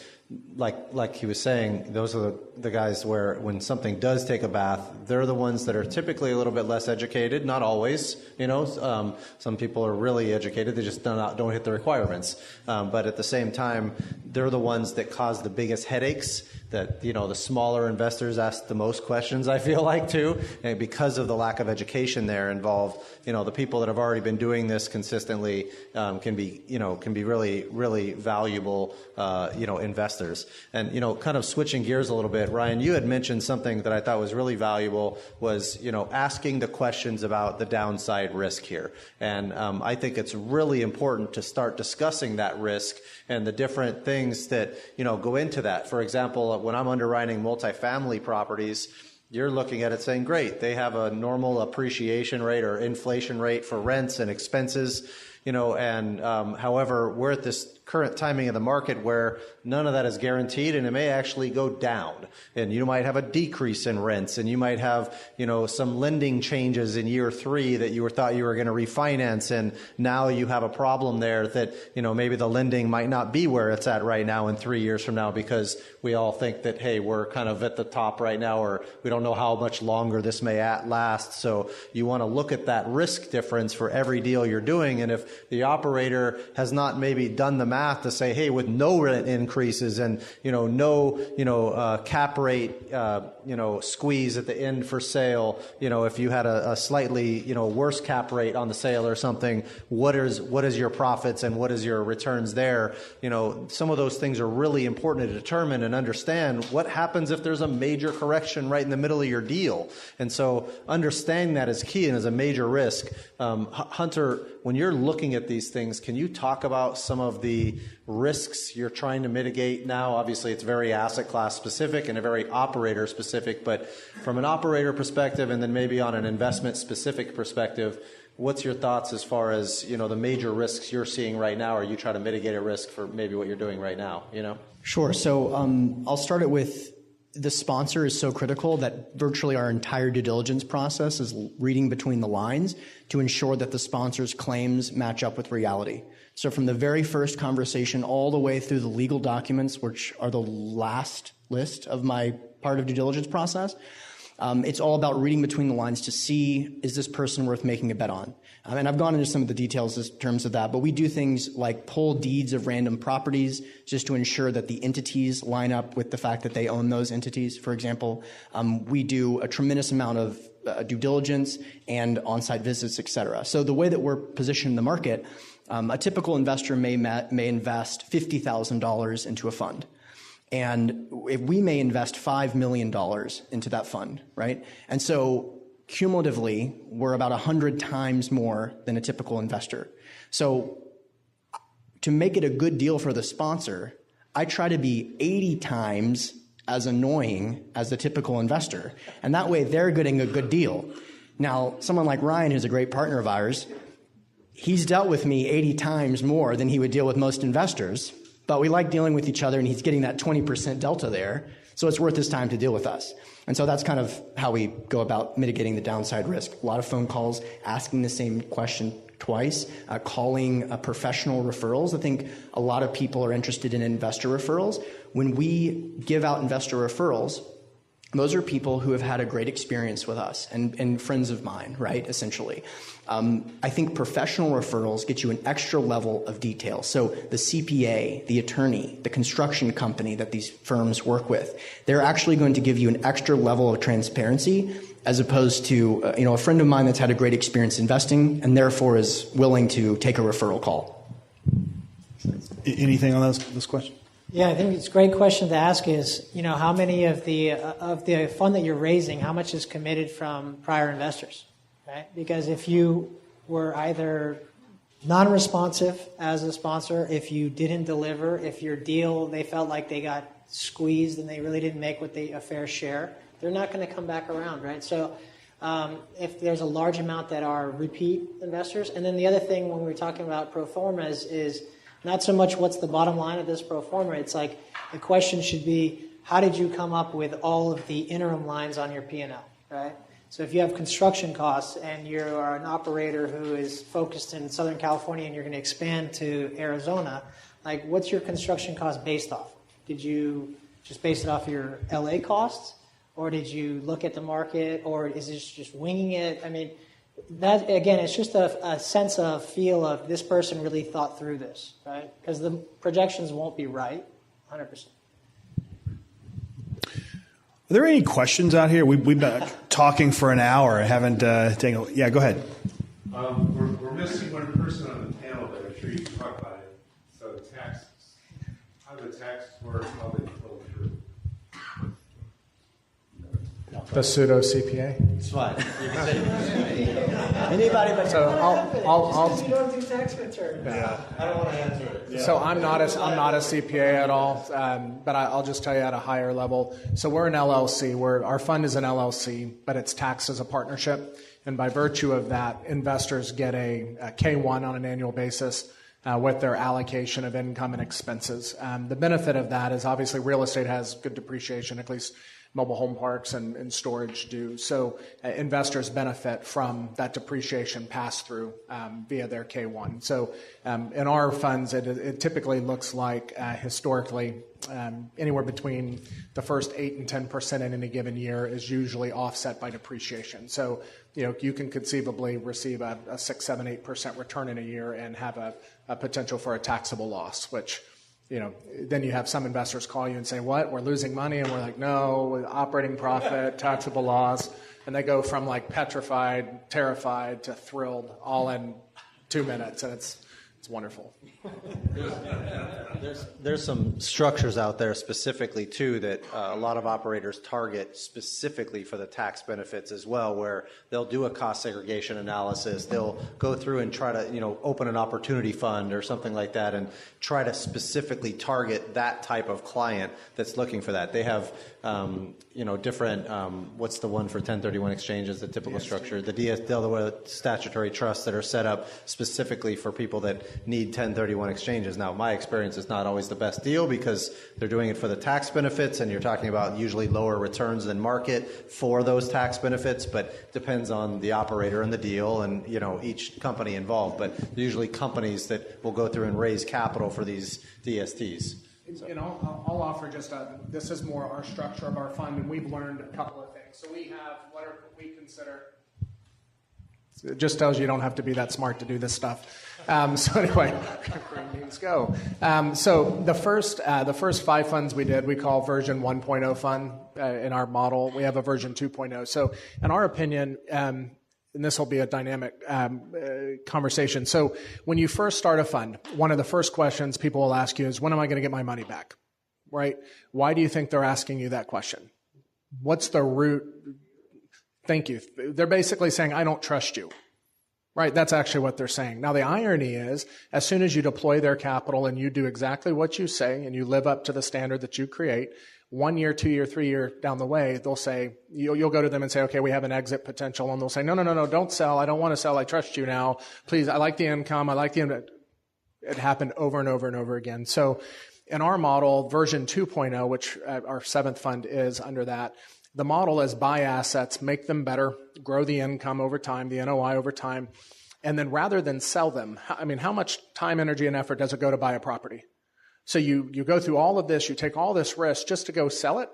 like he was saying, those are the guys where when something does take a bath, they're the ones that are typically a little bit less educated. Not always, you know. Some people are really educated; they just don't hit the requirements. But at the same time, they're the ones that cause the biggest headaches. That, you know, the smaller investors ask the most questions, I feel like, too, and because of the lack of education there involved. You know, the people that have already been doing this consistently can be really, really valuable, investors. And, you know, kind of switching gears a little bit, Ryan, you had mentioned something that I thought was really valuable was, you know, asking the questions about the downside risk here. And I think it's really important to start discussing that risk and the different things that, you know, go into that. For example, when I'm underwriting multifamily properties, you're looking at it saying, great, they have a normal appreciation rate or inflation rate for rents and expenses. and however, we're at this current timing of the market where none of that is guaranteed, and it may actually go down. And you might have a decrease in rents, and you might have, some lending changes in year 3 that you thought you were going to refinance, and now you have a problem there that, maybe the lending might not be where it's at right now in 3 years from now, because we all think that, hey, we're kind of at the top right now, or we don't know how much longer this may last. So you want to look at that risk difference for every deal you're doing. And if the operator has not maybe done the math to say, hey, with no rent increases and, no, cap rate, squeeze at the end for sale, if you had a slightly, worse cap rate on the sale or something, what is your profits and what is your returns there? Some of those things are really important to determine and understand what happens if there's a major correction right in the middle of your deal. And so understanding that is key and is a major risk. Hunter, when you're looking at these things, can you talk about some of the risks you're trying to mitigate now? Obviously, it's very asset class specific and a very operator specific, but from an operator perspective and then maybe on an investment specific perspective, what's your thoughts as far as, the major risks you're seeing right now, or you try to mitigate a risk for maybe what you're doing right now, Sure. So I'll start it with the sponsor is so critical that virtually our entire due diligence process is reading between the lines to ensure that the sponsor's claims match up with reality. So from the very first conversation all the way through the legal documents, which are the last list of my part of due diligence process, it's all about reading between the lines to see, is this person worth making a bet on? And I've gone into some of the details in terms of that, but we do things like pull deeds of random properties just to ensure that the entities line up with the fact that they own those entities, for example. We do a tremendous amount of due diligence and on-site visits, et cetera. So the way that we're positioned in the market, a typical investor may invest $50,000 into a fund. And if we may invest $5 million into that fund, right? And so cumulatively, we're about 100 times more than a typical investor. So to make it a good deal for the sponsor, I try to be 80 times as annoying as the typical investor. And that way they're getting a good deal. Now, someone like Ryan, who's a great partner of ours, he's dealt with me 80 times more than he would deal with most investors. But we like dealing with each other, and he's getting that 20% delta there, so it's worth his time to deal with us. And so that's kind of how we go about mitigating the downside risk. A lot of phone calls, asking the same question twice, calling professional referrals. I think a lot of people are interested in investor referrals. When we give out investor referrals, those are people who have had a great experience with us and friends of mine, right, essentially. I think professional referrals get you an extra level of detail. So the CPA, the attorney, the construction company that these firms work with, they're actually going to give you an extra level of transparency as opposed to a friend of mine that's had a great experience investing and therefore is willing to take a referral call. Anything on those questions? Yeah, I think it's a great question to ask is, how many of the fund that you're raising, how much is committed from prior investors, right? Because if you were either non-responsive as a sponsor, if you didn't deliver, if your deal, they felt like they got squeezed and they really didn't make a fair share, they're not going to come back around, right? So if there's a large amount that are repeat investors, and then the other thing when we're talking about pro formas is not so much what's the bottom line of this pro forma, it's like the question should be, how did you come up with all of the interim lines on your P&L, right? So if you have construction costs and you are an operator who is focused in Southern California and you're going to expand to Arizona, like what's your construction cost based off? Did you just base it off your LA costs? Or did you look at the market? Or is this just winging it? I mean, that, again, it's just a sense of feel of this person really thought through this, right? Because the projections won't be right, 100%. Are there any questions out here? We've been talking for an hour. Haven't taken. Yeah, go ahead. We're missing one person on the panel, but I'm sure you can talk about it. So taxes. How do the taxes work? How they flow through? The pseudo CPA. It's fine. You can say Anybody but So I'll You don't do tax returns. I don't want to answer it. So I'm not a CPA at all, but I'll just tell you at a higher level. So we're an LLC. Our fund is an LLC, but it's taxed as a partnership. And by virtue of that, investors get a K1 on an annual basis with their allocation of income and expenses. The benefit of that is obviously real estate has good depreciation, at least mobile home parks and storage do. So investors benefit from that depreciation pass-through via their K1. So in our funds, it typically looks like historically anywhere between the first 8 and 10% in any given year is usually offset by depreciation. So you can conceivably receive a 6, 7, 8% return in a year and have a potential for a taxable loss, which then you have some investors call you and say, what, we're losing money? And we're like, no, operating profit, taxable loss. And they go from like petrified, terrified to thrilled all in 2 minutes. And it's wonderful. There's some structures out there specifically too that a lot of operators target specifically for the tax benefits as well, where they'll do a cost segregation analysis. They'll go through and try to open an opportunity fund or something like that and try to specifically target that type of client that's looking for that. They have different what's the one for 1031 exchanges, the typical structure, the Delaware statutory trusts that are set up specifically for people that need 1031 exchanges. Now, my experience is not always the best deal because they're doing it for the tax benefits, and you're talking about usually lower returns than market for those tax benefits, but depends on the operator and the deal and each company involved. But usually companies that will go through and raise capital for these DSTs. I'll offer this is more our structure of our fund, and we've learned a couple of things. So we have what we consider. It just tells you don't have to be that smart to do this stuff. So anyway, green beans go. So the first 5 funds we did, we call version 1.0 fund in our model. We have a version 2.0. So in our opinion, and this will be a dynamic conversation. So when you first start a fund, one of the first questions people will ask you is, when am I going to get my money back? Right? Why do you think they're asking you that question? What's the root? Thank you. They're basically saying, I don't trust you. Right? That's actually what they're saying. Now, the irony is, as soon as you deploy their capital and you do exactly what you say and you live up to the standard that you create, 1 year, 2 year, 3 year down the way, they'll say, you'll go to them and say, okay, we have an exit potential. And they'll say, no, don't sell. I don't want to sell. I trust you now. Please, I like the income. It happened over and over and over again. So in our model, version 2.0, which our 7th fund is under that, the model is buy assets, make them better, grow the income over time, the NOI over time, and then rather than sell them, how much time, energy, and effort does it go to buy a property? So you go through all of this, you take all this risk just to go sell it?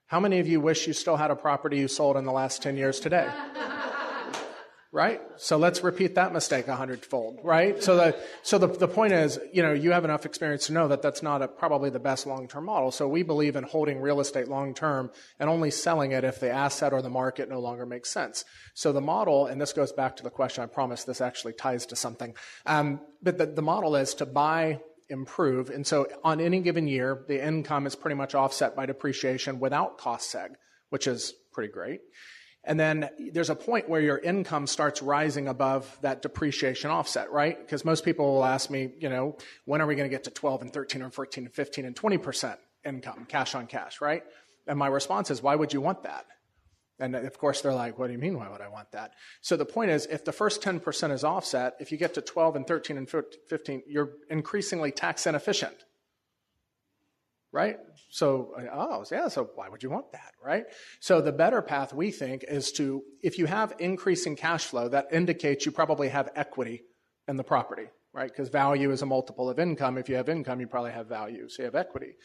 How many of you wish you still had a property you sold in the last 10 years today? Right? So let's repeat that mistake 100-fold, right? So the point is, you have enough experience to know that that's not probably the best long-term model. So we believe in holding real estate long-term and only selling it if the asset or the market no longer makes sense. So the model, and this goes back to the question, I promise this actually ties to something, but the model is to buy, improve, and so on any given year, the income is pretty much offset by depreciation without cost seg, which is pretty great. And then there's a point where your income starts rising above that depreciation offset, right? Because most people will ask me, when are we going to get to 12 and 13 and 14 and 15 and 20% income, cash on cash, right? And my response is, why would you want that? And of course, they're like, what do you mean, why would I want that? So the point is, if the first 10% is offset, if you get to 12 and 13 and 15, you're increasingly tax inefficient. Right? So why would you want that, right? So the better path, we think, is to, if you have increasing cash flow, that indicates you probably have equity in the property, right? Because value is a multiple of income. If you have income, you probably have value, so you have equity.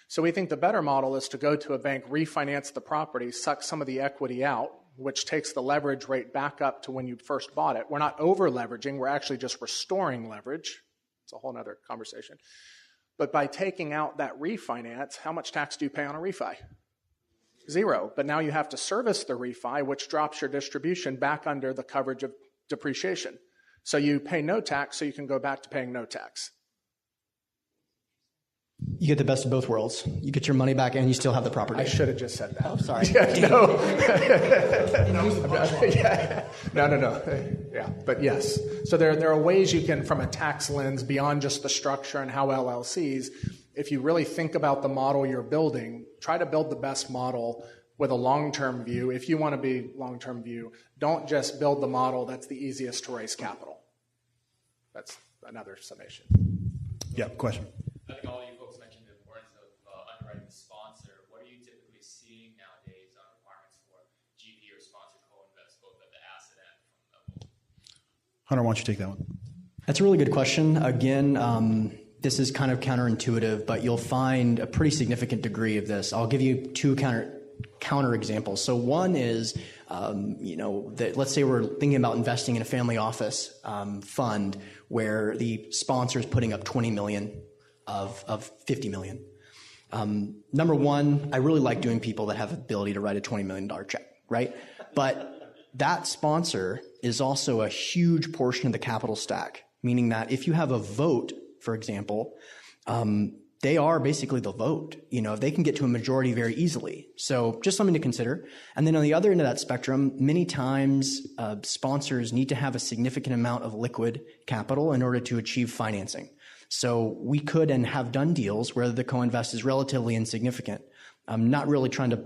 So we think the better model is to go to a bank, refinance the property, suck some of the equity out, which takes the leverage rate back up to when you first bought it. We're not over-leveraging. We're actually just restoring leverage. It's a whole other conversation. But by taking out that refinance, how much tax do you pay on a refi? 0. But now you have to service the refi, which drops your distribution back under the coverage of depreciation. So you pay no tax, so you can go back to paying no tax. You get the best of both worlds. You get your money back and you still have the property. I should have just said that. Oh, sorry. No. Yeah, but yes. So there are ways you can, from a tax lens, beyond just the structure and how LLCs, if you really think about the model you're building, try to build the best model with a long-term view. If you want to be long-term view, don't just build the model that's the easiest to raise capital. That's another summation. Yeah, question. I think all you folks mentioned the importance of underwriting the sponsor. What are you typically seeing nowadays on requirements for GP or sponsor co-invest, both at the asset and from level? Hunter, why don't you take that one? That's a really good question. Again, this is kind of counterintuitive, but you'll find a pretty significant degree of this. I'll give you two counter examples. So one is, that let's say we're thinking about investing in a family office fund where the sponsor is putting up 20 million of 50 million. Number one, I really like doing people that have the ability to write a $20 million check, right? But that sponsor is also a huge portion of the capital stack, meaning that if you have a vote, for example, they are basically the vote. They can get to a majority very easily. So just something to consider. And then on the other end of that spectrum, many times sponsors need to have a significant amount of liquid capital in order to achieve financing. So we could and have done deals where the co-invest is relatively insignificant. I'm not really trying to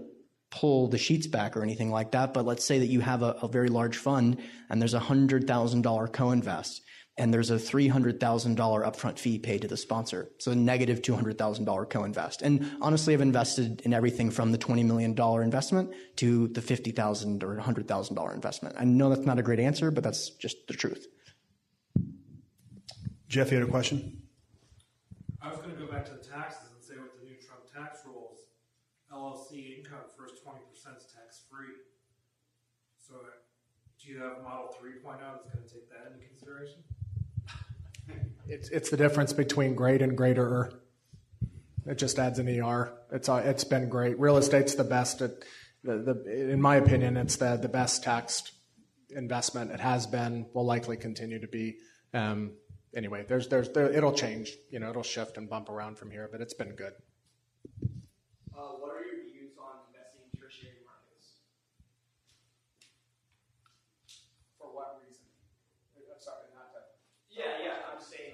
pull the sheets back or anything like that, but let's say that you have a very large fund and there's a $100,000 co-invest. And there's a $300,000 upfront fee paid to the sponsor. So a negative $200,000 co-invest. And honestly, I've invested in everything from the $20 million investment to the $50,000 or $100,000 investment. I know that's not a great answer, but that's just the truth. Jeff, you had a question? I was going to go back to the taxes and say with the new Trump tax rules, LLC income first 20% is tax-free. So do you have Model 3.0 that's going to take that into consideration? It's the difference between great and greater. It just adds an ER. It's been great. Real estate's the best. In my opinion, it's the best taxed investment. It has been. Will likely continue to be. Anyway, it'll change. It'll shift and bump around from here, but it's been good. What are your views on investing in tertiary markets? For what reason? I'm sorry, not to. Yeah. I'm saying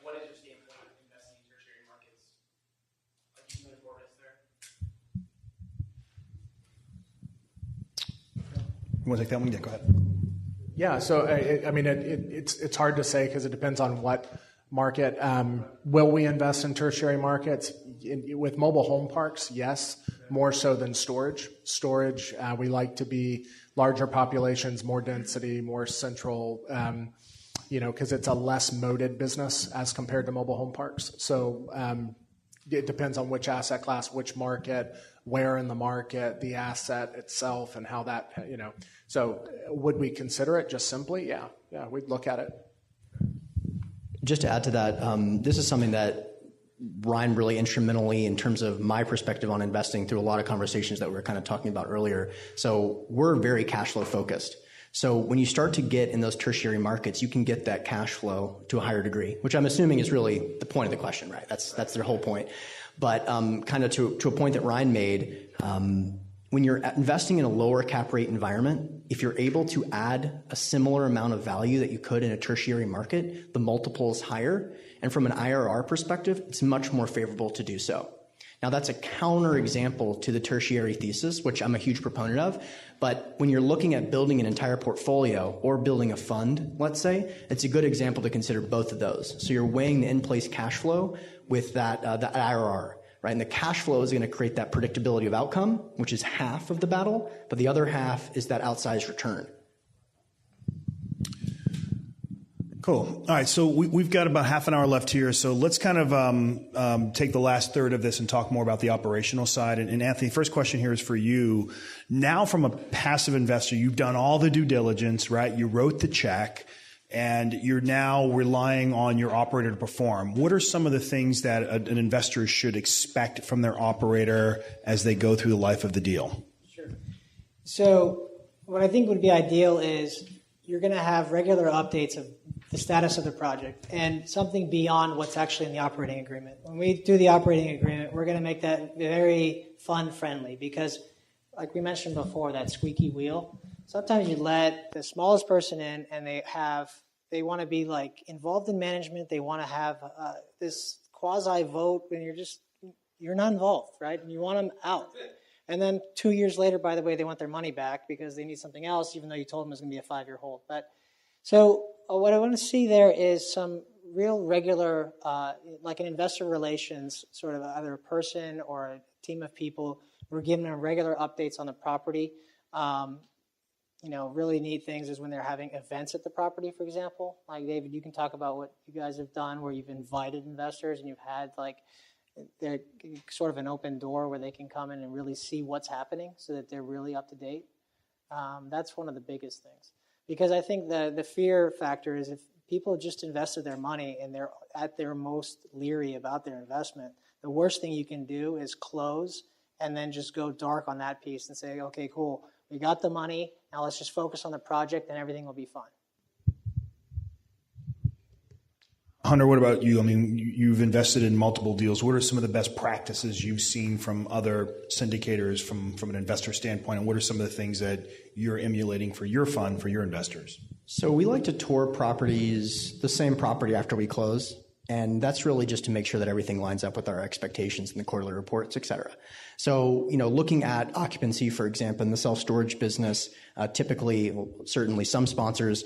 what is your standpoint of investing in tertiary markets? Like you move forward there. You want to take that one? Yeah, go ahead. Yeah, so it's hard to say because it depends on what market. Will we invest in tertiary markets? With mobile home parks, yes, more so than storage. Storage, we like to be larger populations, more density, more central, because it's a less moated business as compared to mobile home parks. So it depends on which asset class, which market, where in the market, the asset itself, and how that, So would we consider it just simply? Yeah, we'd look at it. Just to add to that, this is something that Ryan really instrumentally in terms of my perspective on investing through a lot of conversations that we were kind of talking about earlier. So we're very cash flow focused. So when you start to get in those tertiary markets, you can get that cash flow to a higher degree, which I'm assuming is really the point of the question, right? That's their whole point. But kind of to a point that Ryan made, when you're investing in a lower cap rate environment, if you're able to add a similar amount of value that you could in a tertiary market, the multiple is higher. And from an IRR perspective, it's much more favorable to do so. Now, that's a counterexample to the tertiary thesis, which I'm a huge proponent of. But when you're looking at building an entire portfolio or building a fund, let's say, it's a good example to consider both of those. So you're weighing the in-place cash flow with that the IRR, right? And the cash flow is going to create that predictability of outcome, which is half of the battle, but the other half is that outsized return. Cool. All right, so we've got about half an hour left here, so let's kind of take the last third of this and talk more about the operational side. And Anthony, first question here is for you. Now from a passive investor, you've done all the due diligence, right? You wrote the check, and you're now relying on your operator to perform. What are some of the things that an investor should expect from their operator as they go through the life of the deal? Sure. So what I think would be ideal is you're going to have regular updates of the status of the project and something beyond what's actually in the operating agreement. When we do the operating agreement, we're going to make that very fund friendly because, like we mentioned before, that squeaky wheel. Sometimes you let the smallest person in and they want to be like involved in management. They want to have this quasi vote when you're not involved, right? And you want them out. And then 2 years later, by the way, they want their money back because they need something else, even though you told them it was going to be a 5-year hold. But so what I want to see there is some real regular, like an investor relations, sort of either a person or a team of people. We're giving them regular updates on the property. Really neat things is when they're having events at the property, for example. Like, David, you can talk about what you guys have done where you've invited investors and you've had, like, they're sort of an open door where they can come in and really see what's happening so that they're really up to date. That's one of the biggest things. Because I think the fear factor is if people just invested their money and they're at their most leery about their investment, the worst thing you can do is close and then just go dark on that piece and say, okay, cool, we got the money, now let's just focus on the project and everything will be fine. Hunter, what about you? I mean, you've invested in multiple deals. What are some of the best practices you've seen from other syndicators from an investor standpoint, and what are some of the things that you're emulating for your fund, for your investors? So we like to tour properties, the same property after we close, and that's really just to make sure that everything lines up with our expectations in the quarterly reports, et cetera. So, looking at occupancy, for example, in the self-storage business, certainly some sponsors,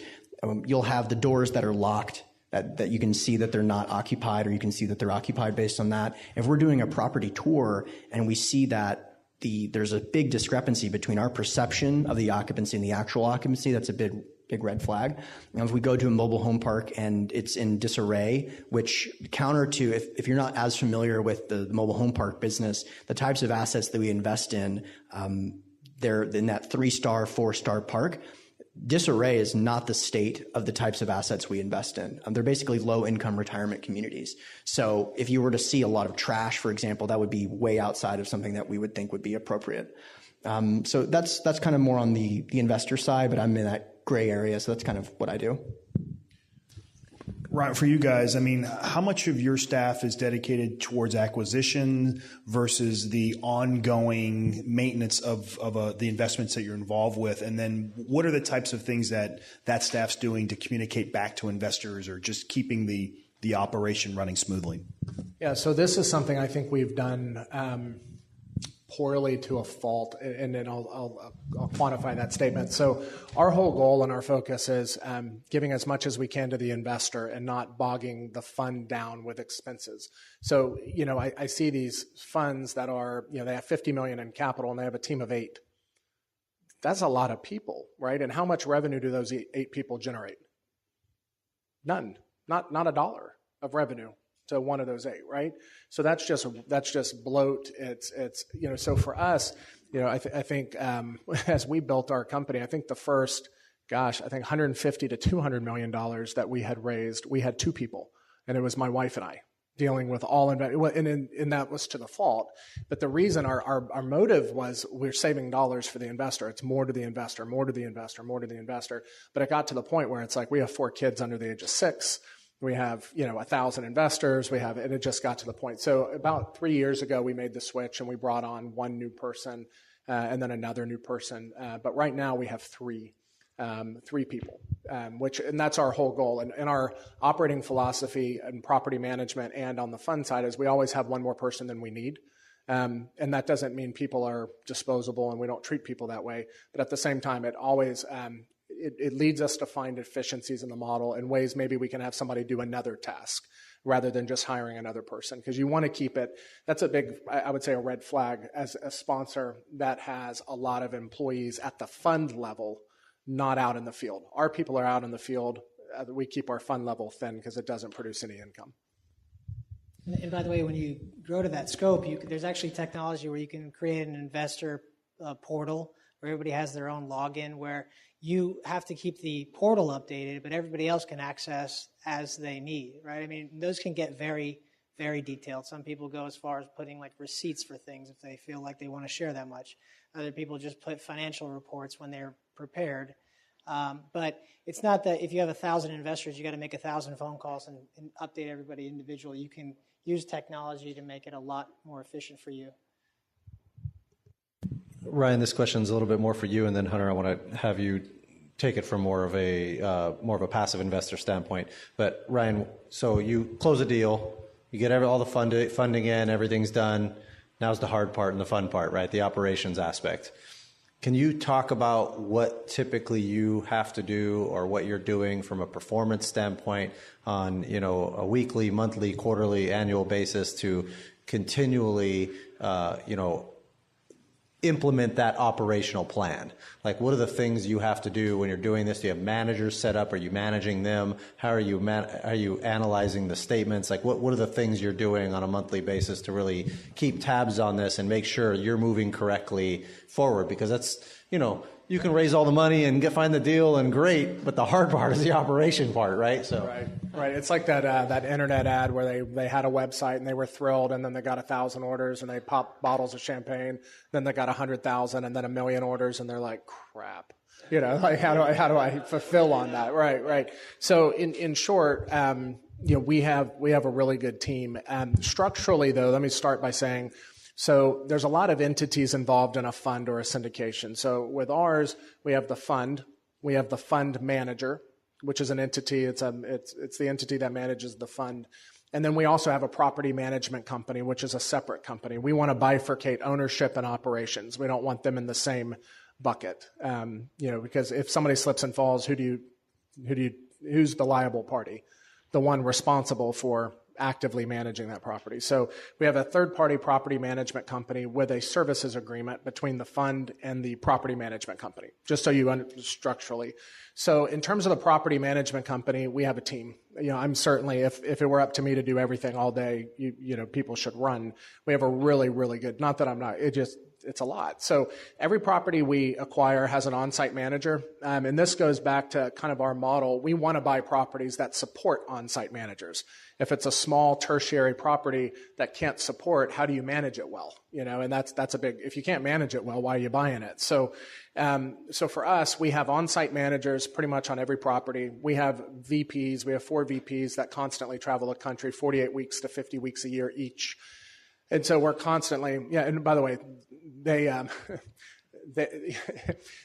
you'll have the doors that are locked, that you can see that they're not occupied, or you can see that they're occupied based on that. If we're doing a property tour and we see that there's a big discrepancy between our perception of the occupancy and the actual occupancy, that's a big red flag. And if we go to a mobile home park and it's in disarray, which counter to, if you're not as familiar with the mobile home park business, the types of assets that we invest in, they're in that 3-star, 4-star park. Disarray is not the state of the types of assets we invest in. They're basically low-income retirement communities. So if you were to see a lot of trash, for example, that would be way outside of something that we would think would be appropriate. So that's kind of more on the investor side, but I'm in that gray area, so that's kind of what I do. Right, for you guys, I mean, how much of your staff is dedicated towards acquisition versus the ongoing maintenance of the investments that you're involved with? And then what are the types of things that staff's doing to communicate back to investors or just keeping the operation running smoothly? Yeah, so this is something I think we've done poorly to a fault, and then I'll quantify that statement. So our whole goal and our focus is giving as much as we can to the investor and not bogging the fund down with expenses. So, I see these funds that are, they have $50 million in capital and they have a team of 8. That's a lot of people, right? And how much revenue do those 8 people generate? None, not $1 of revenue to one of those 8, right? So that's just bloat. It's so for us, I think as we built our company, I think the first, $150 to $200 million that we had raised, we had 2 people, and it was my wife and I dealing with all and that was to the fault. But the reason our motive was we're saving dollars for the investor. It's more to the investor, more to the investor, more to the investor. But it got to the point where it's like we have 4 kids under the age of 6. We have, 1,000 investors. And it just got to the point. So about 3 years ago, we made the switch and we brought on 1 new person and then another new person. But right now we have 3 people, and that's our whole goal. And our operating philosophy and property management and on the fund side is we always have 1 more person than we need. And that doesn't mean people are disposable and we don't treat people that way. But at the same time, it always, it leads us to find efficiencies in the model in ways maybe we can have somebody do another task rather than just hiring another person, because you want to keep it. That's a big, I would say, a red flag as a sponsor that has a lot of employees at the fund level, not out in the field. Our people are out in the field. We keep our fund level thin because it doesn't produce any income. And by the way, when you grow to that scope, there's actually technology where you can create an investor portal where everybody has their own login, where you have to keep the portal updated, but everybody else can access as they need, right? I mean, those can get very, very detailed. Some people go as far as putting like receipts for things if they feel like they want to share that much. Other people just put financial reports when they're prepared. But it's not that if you have 1,000 investors, you got to make 1,000 phone calls and update everybody individually. You can use technology to make it a lot more efficient for you. Ryan, this question is a little bit more for you, and then Hunter, I want to have you take it from more of a passive investor standpoint. But Ryan, so you close a deal, you get all the funding in, everything's done. Now's the hard part and the fun part, right? The operations aspect. Can you talk about what typically you have to do or what you're doing from a performance standpoint on, a weekly, monthly, quarterly, annual basis to continually, implement that operational plan? Like, what are the things you have to do when you're doing this? Do you have managers set up? Are you managing them? How are you analyzing the statements? Like, what are the things you're doing on a monthly basis to really keep tabs on this and make sure you're moving correctly forward? Because that's, you can raise all the money and find the deal and great, but the hard part is the operation part, right? So Right. It's like that internet ad where they had a website and they were thrilled, and then they got 1,000 orders and they popped bottles of champagne. Then they got 100,000 and then 1 million orders, and they're like, crap. Like how do I fulfill on that? Right. So in short, we have a really good team. Structurally, though, let me start by saying, so there's a lot of entities involved in a fund or a syndication. So with ours, we have the fund manager, which is an entity. It's the entity that manages the fund. And then we also have a property management company, which is a separate company. We want to bifurcate ownership and operations. We don't want them in the same bucket. Because if somebody slips and falls, who's the liable party? The one responsible for actively managing that property. So we have a third-party property management company with a services agreement between the fund and the property management company, just so you understand structurally. So in terms of the property management company, we have a team. I'm certainly, if it were up to me to do everything all day, people should run. We have a really, really good, not that I'm not, it's a lot. So every property we acquire has an on-site manager. And this goes back to kind of our model. We want to buy properties that support on-site managers. If it's a small tertiary property that can't support, how do you manage it well? And that's a big, if you can't manage it well, why are you buying it? So for us, we have on-site managers pretty much on every property. We have VPs. We have 4 VPs that constantly travel the country, 48 weeks to 50 weeks a year each. And so we're constantly, and by the way,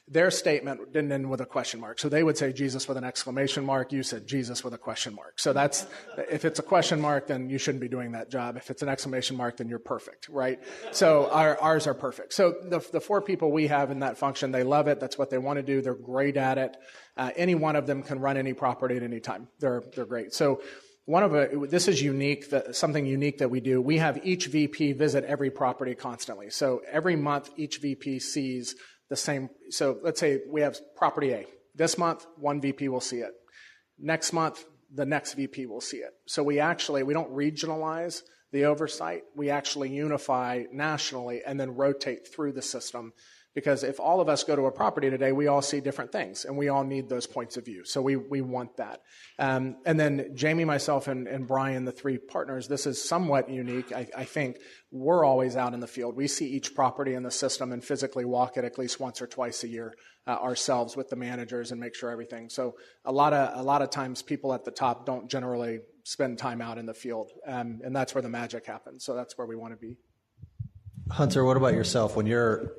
their statement didn't end with a question mark. So they would say Jesus with an exclamation mark. You said Jesus with a question mark. So if it's a question mark, then you shouldn't be doing that job. If it's an exclamation mark, then you're perfect, right? So ours are perfect. So the 4 people we have in that function, they love it. That's what they want to do. They're great at it. Any one of them can run any property at any time. They're great. So this is unique, something unique that we do. We have each VP visit every property constantly. So every month, each VP sees the same. So let's say we have property A. This month, one VP will see it. Next month, the next VP will see it. So we don't regionalize the oversight. We actually unify nationally and then rotate through the system. Because if all of us go to a property today, we all see different things, and we all need those points of view. So we want that. And then Jamie, myself, and Brian, the 3 partners, this is somewhat unique. I think we're always out in the field. We see each property in the system and physically walk it at least once or twice a year ourselves with the managers and make sure everything. So a lot of times people at the top don't generally spend time out in the field, and that's where the magic happens. So that's where we want to be. Hunter, what about yourself when you're,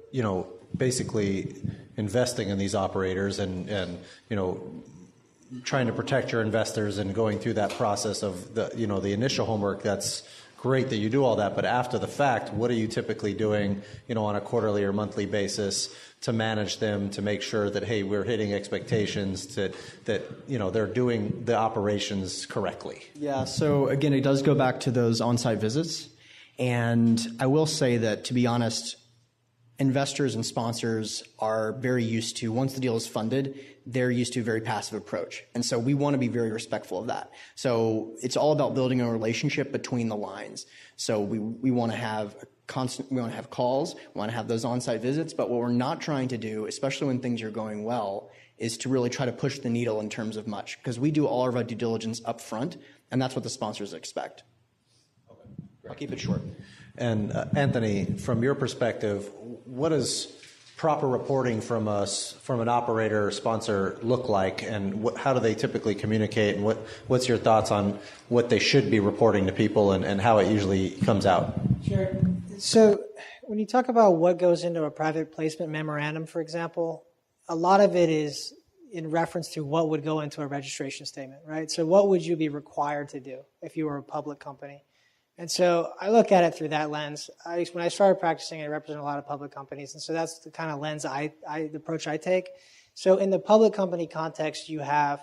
basically investing in these operators and trying to protect your investors and going through that process of the initial homework? That's great that you do all that, but after the fact, what are you typically doing, on a quarterly or monthly basis to manage them, to make sure that, hey, we're hitting expectations, that they're doing the operations correctly? Yeah, so again, it does go back to those on-site visits. And I will say that, to be honest, investors and sponsors are very used to, once the deal is funded, they're used to a very passive approach. And so we want to be very respectful of that. So it's all about building a relationship between the lines. So we want to have we want to have calls, we want to have those on-site visits, but what we're not trying to do, especially when things are going well, is to really try to push the needle in terms of much, because we do all of our due diligence up front, and that's what the sponsors expect. I'll keep it short. And Anthony, from your perspective, what does proper reporting from an operator or sponsor look like, and how do they typically communicate, and what's your thoughts on what they should be reporting to people and how it usually comes out? Sure. So when you talk about what goes into a private placement memorandum, for example, a lot of it is in reference to what would go into a registration statement, right? So what would you be required to do if you were a public company? And so I look at it through that lens. When I started practicing, I represent a lot of public companies, and so that's the kind of lens the approach I take. So in the public company context, you have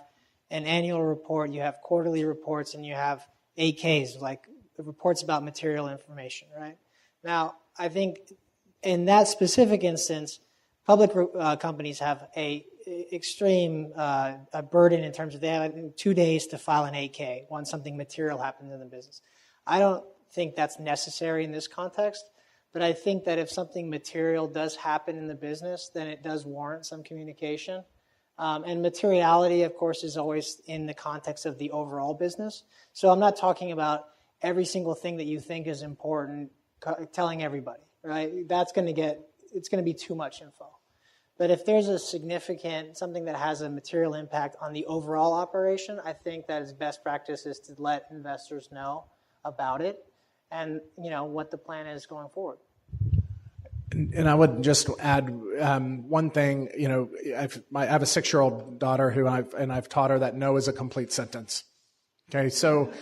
an annual report, you have quarterly reports, and you have 8Ks, like reports about material information, right? Now, I think in that specific instance, public companies have a extreme a burden in terms of they have 2 days to file an 8K once something material happens in the business. I don't think that's necessary in this context, but I think that if something material does happen in the business, then it does warrant some communication. And materiality, of course, is always in the context of the overall business. So I'm not talking about every single thing that you think is important telling everybody, right? It's going to be too much info. But if there's something that has a material impact on the overall operation, I think that its best practice is to let investors know about it and, what the plan is going forward. And I would just add one thing. I have a 6-year-old daughter who I've taught her that no is a complete sentence. Okay, so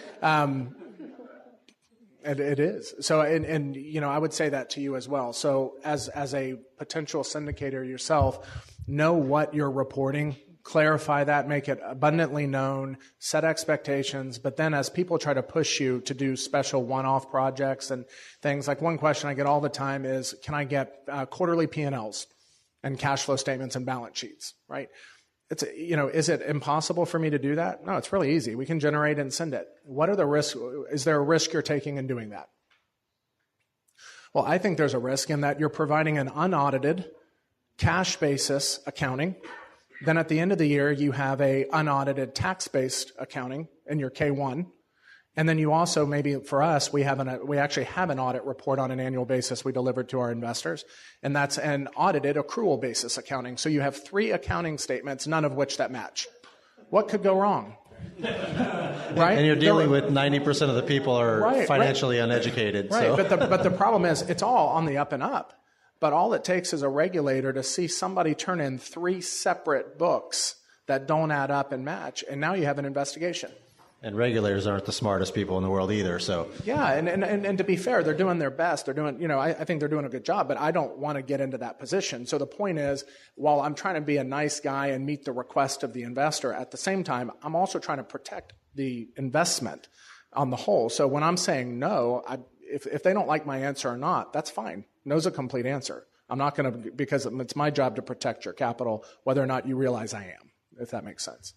it is. So and I would say that to you as well. So as a potential syndicator yourself, know what you're reporting. Clarify that, make it abundantly known, set expectations, but then as people try to push you to do special one-off projects and things, like one question I get all the time is, can I get quarterly P&Ls and cash flow statements and balance sheets, right? Is it impossible for me to do that? No, it's really easy. We can generate and send it. What are the risks? Is there a risk you're taking in doing that? Well, I think there's a risk in that you're providing an unaudited cash basis accounting. Then at the end of the year, you have a unaudited tax-based accounting in your K1. And then you also, maybe for us, we actually have an audit report on an annual basis we delivered to our investors. And that's an audited accrual basis accounting. So you have 3 accounting statements, none of which that match. What could go wrong? Right? And you're dealing with 90% of the people are financially uneducated. Right, so. but the problem is it's all on the up and up. But all it takes is a regulator to see somebody turn in 3 separate books that don't add up and match, and now you have an investigation. And regulators aren't the smartest people in the world either, so. Yeah, and to be fair, they're doing their best. They're doing, I think they're doing a good job, but I don't want to get into that position. So the point is, while I'm trying to be a nice guy and meet the request of the investor, at the same time, I'm also trying to protect the investment on the whole. So when I'm saying no, if they don't like my answer or not, that's fine. No's a complete answer. I'm not going to, because it's my job to protect your capital, whether or not you realize I am, if that makes sense.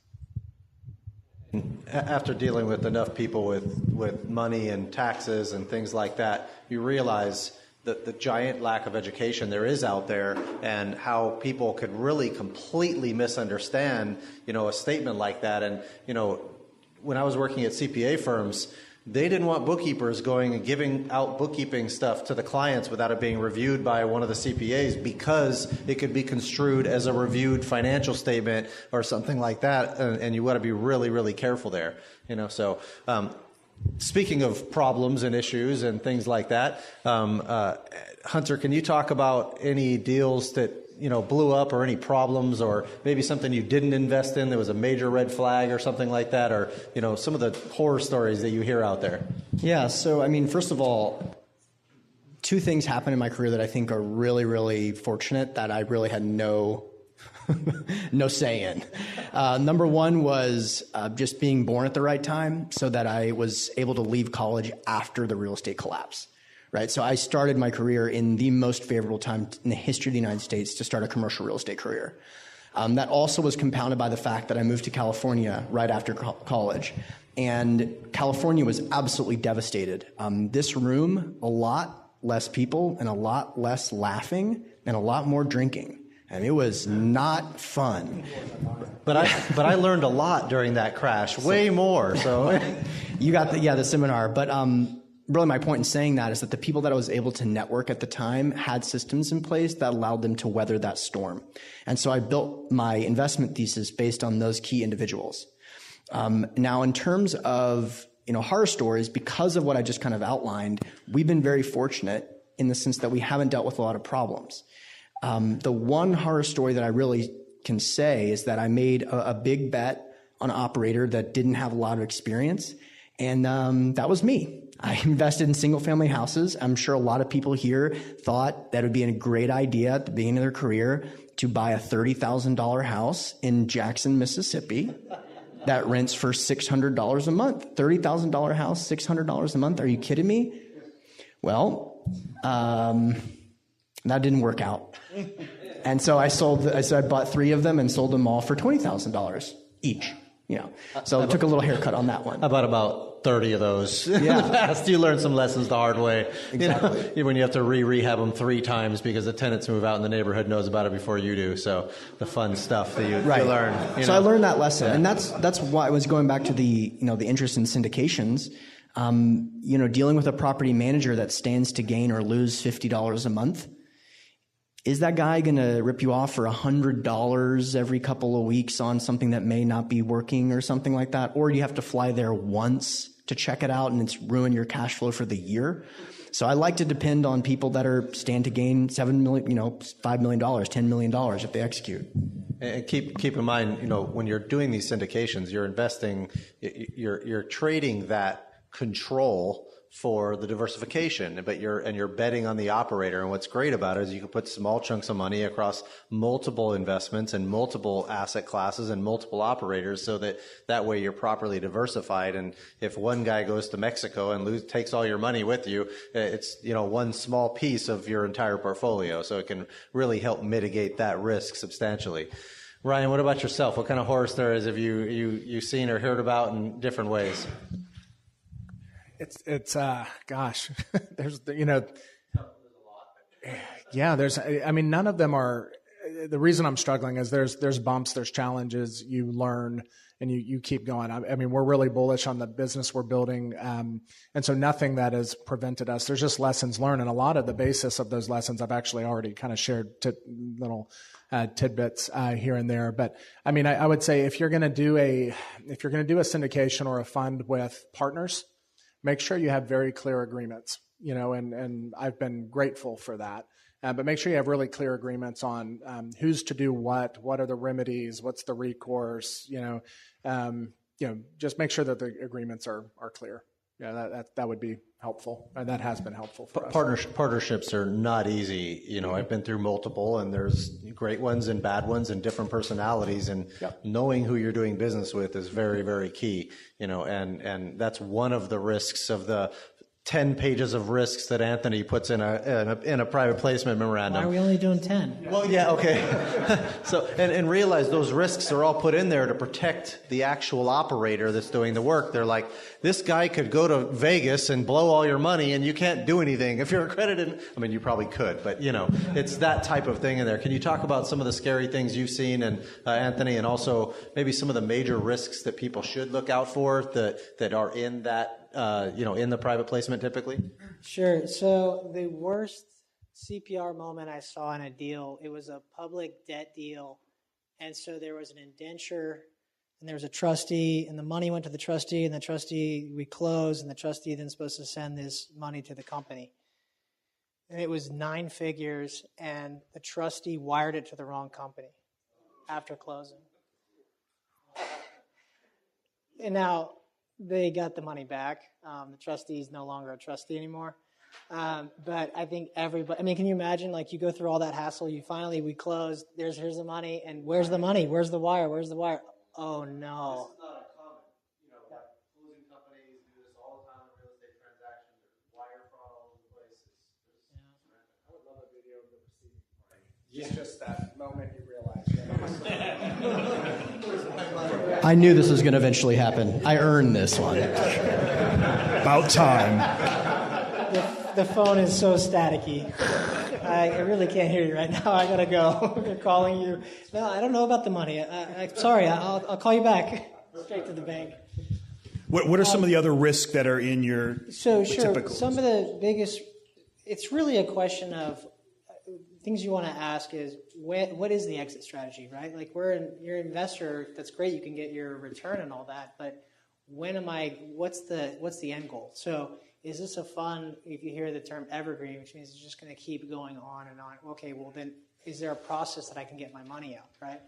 After dealing with enough people with money and taxes and things like that, you realize the giant lack of education there is out there and how people could really completely misunderstand, a statement like that. And, when I was working at CPA firms, they didn't want bookkeepers going and giving out bookkeeping stuff to the clients without it being reviewed by one of the CPAs, because it could be construed as a reviewed financial statement or something like that, and you want to be really, really careful there. So speaking of problems and issues and things like that, Hunter, can you talk about any deals that blew up, or any problems, or maybe something you didn't invest in that was a major red flag or something like that, or some of the horror stories that you hear out there? Yeah, so first of all, 2 things happened in my career that I think are really, really fortunate that I really had no say in. Number 1 was just being born at the right time, so that I was able to leave college after the real estate collapse. Right, so I started my career in the most favorable time in the history of the United States to start a commercial real estate career. That also was compounded by the fact that I moved to California right after college. And California was absolutely devastated. This room, a lot less people and a lot less laughing and a lot more drinking. And it was not fun. But I learned a lot during that crash, way more. So you got the seminar. But really my point in saying that is that the people that I was able to network at the time had systems in place that allowed them to weather that storm. And so I built my investment thesis based on those key individuals. Now, in terms of, horror stories, because of what I just kind of outlined, we've been very fortunate in the sense that we haven't dealt with a lot of problems. The one horror story that I really can say is that I made a big bet on an operator that didn't have a lot of experience, and that was me. I invested in single-family houses. I'm sure a lot of people here thought that it would be a great idea at the beginning of their career to buy a $30,000 house in Jackson, Mississippi that rents for $600 a month. $30,000 house, $600 a month. Are you kidding me? Well, that didn't work out. And so I bought 3 of them and sold them all for $20,000 each. So I took a little haircut on that one. About 30 of those in Yeah. the past. You learn some lessons the hard way. Exactly. When you have to rehab them 3 times because the tenants move out and the neighborhood knows about it before you do. So the fun stuff that you learn. So I learned that lesson, and that's why I was going back to the interest in syndications. Dealing with a property manager that stands to gain or lose $50 a month. Is that guy going to rip you off for $100 every couple of weeks on something that may not be working or something like that? Or you have to fly there once to check it out and it's ruin your cash flow for the year? So I like to depend on people that stand to gain $7 million, $5 million, $10 million if they execute. And keep in mind, when you're doing these syndications, you're investing, you're trading that control for the diversification, but you're betting on the operator. And what's great about it is you can put small chunks of money across multiple investments and multiple asset classes and multiple operators, so that way you're properly diversified. And if one guy goes to Mexico and takes all your money with you, it's one small piece of your entire portfolio. So it can really help mitigate that risk substantially. Ryan, what about yourself? What kind of horror stories have you seen or heard about in different ways? It's gosh, there's none of them are. The reason I'm struggling is there's bumps, there's challenges. You learn and you keep going. I mean, we're really bullish on the business we're building, and so nothing that has prevented us. There's just lessons learned, and a lot of the basis of those lessons I've actually already kind of shared little tidbits here and there. But I mean, I would say if you're going to do a syndication or a fund with partners, make sure you have very clear agreements, and I've been grateful for that. But make sure you have really clear agreements on who's to do what are the remedies, what's the recourse, just make sure that the agreements are clear. Yeah, that would be helpful, and that has been helpful for us. Partnerships are not easy. I've been through multiple, and there's great ones and bad ones and different personalities, and knowing who you're doing business with is very, very key. And that's one of the risks of the 10 pages of risks that Anthony puts in a private placement memorandum. Why are we only doing 10? Well, yeah, okay. So, and realize those risks are all put in there to protect the actual operator that's doing the work. They're like, this guy could go to Vegas and blow all your money and you can't do anything. If you're accredited, I mean, you probably could, but it's that type of thing in there. Can you talk about some of the scary things you've seen, and Anthony, and also maybe some of the major risks that people should look out for that are in that, in the private placement typically? Sure. So the worst CPR moment I saw in a deal, it was a public debt deal. And so there was an indenture and there was a trustee, and the money went to the trustee, and the trustee, we closed, and the trustee then supposed to send this money to the company. And it was 9 figures, and the trustee wired it to the wrong company after closing. And now they got the money back. The trustee is no longer a trustee anymore. But I think everybody, can you imagine, like, you go through all that hassle, we closed, here's the money, and where's the money? Where's the wire? Oh, no. This is not uncommon. Closing companies do this all the time in real estate transactions. There's wire fraud all over the place. I would love a video of the receiving party. It's just that moment you realize. I knew this was going to eventually happen. I earned this one. About time. The phone is so staticky. I really can't hear you right now. I gotta go. They're calling you. No, I don't know about the money. I'm sorry. I'll call you back. Straight to the bank. What are some of the other risks that are in your typical? Some of the biggest, it's really a question of things you want to ask is what is the exit strategy, right? Like you're an investor, that's great, you can get your return and all that, but what's the end goal? So is this a fund, if you hear the term evergreen, which means it's just going to keep going on and on, okay, well then is there a process that I can get my money out, right?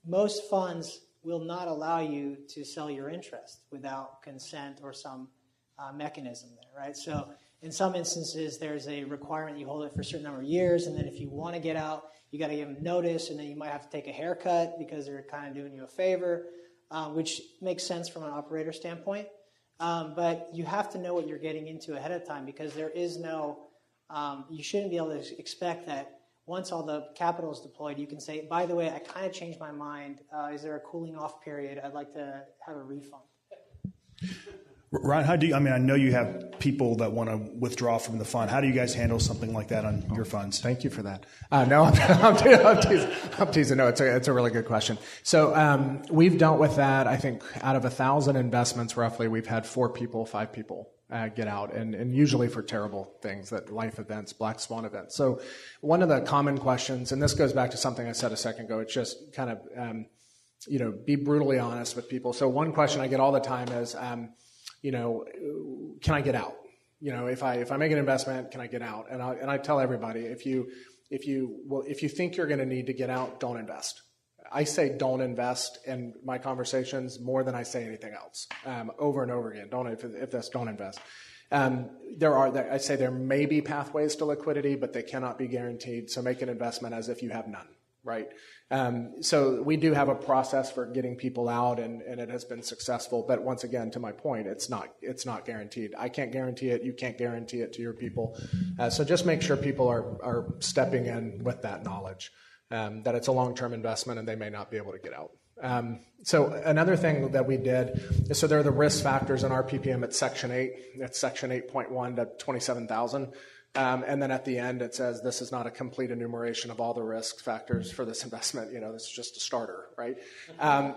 Most funds will not allow you to sell your interest without consent or some mechanism there, right? So in some instances, there's a requirement you hold it for a certain number of years, and then if you want to get out, you got to give them notice, and then you might have to take a haircut because they're kind of doing you a favor, which makes sense from an operator standpoint. But you have to know what you're getting into ahead of time, because there is no, you shouldn't be able to expect that once all the capital is deployed, you can say, by the way, I kind of changed my mind. Is there a cooling off period? I'd like to have a refund. Ryan, how do you, I mean, I know you have people that want to withdraw from the fund. How do you guys handle something like that on your funds? Thank you for that. No, I'm teasing. No, it's a really good question. So we've dealt with that. I think out of 1,000 investments, roughly, we've had 5 people get out, and usually for terrible things, that life events, black swan events. So one of the common questions, and this goes back to something I said a second ago, it's just kind of, be brutally honest with people. So one question I get all the time is, can I get out? If I make an investment, can I get out? And I tell everybody, if you think you're going to need to get out, don't invest. I say don't invest in my conversations more than I say anything else, over and over again. Don't invest. I say there may be pathways to liquidity, but they cannot be guaranteed. So make an investment as if you have none. Right. So we do have a process for getting people out, and it has been successful. But once again, to my point, it's not guaranteed. I can't guarantee it. You can't guarantee it to your people. So just make sure people are stepping in with that knowledge, that it's a long-term investment and they may not be able to get out. So another thing that we did, so there are the risk factors in our PPM at Section 8. That's Section 8.1 to 27,000. And then at the end, it says this is not a complete enumeration of all the risk factors for this investment. This is just a starter, right?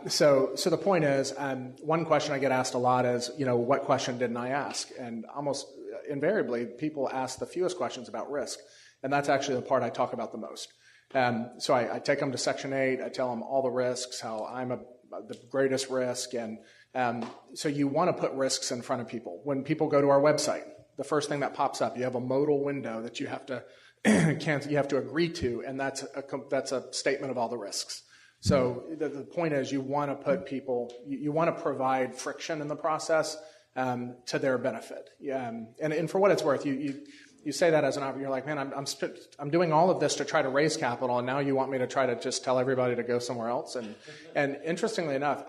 So the point is, one question I get asked a lot is, what question didn't I ask? And almost invariably, people ask the fewest questions about risk. And that's actually the part I talk about the most. So I take them to Section 8. I tell them all the risks, how I'm the greatest risk. And so you want to put risks in front of people. When people go to our website, the first thing that pops up, you have a modal window that you have to you have to agree to, and that's a statement of all the risks. So the point is, you want to put people, you want to provide friction in the process to their benefit. And for what it's worth, you say that as an operator, you're like, man, I'm doing all of this to try to raise capital, and now you want me to try to just tell everybody to go somewhere else. And interestingly enough,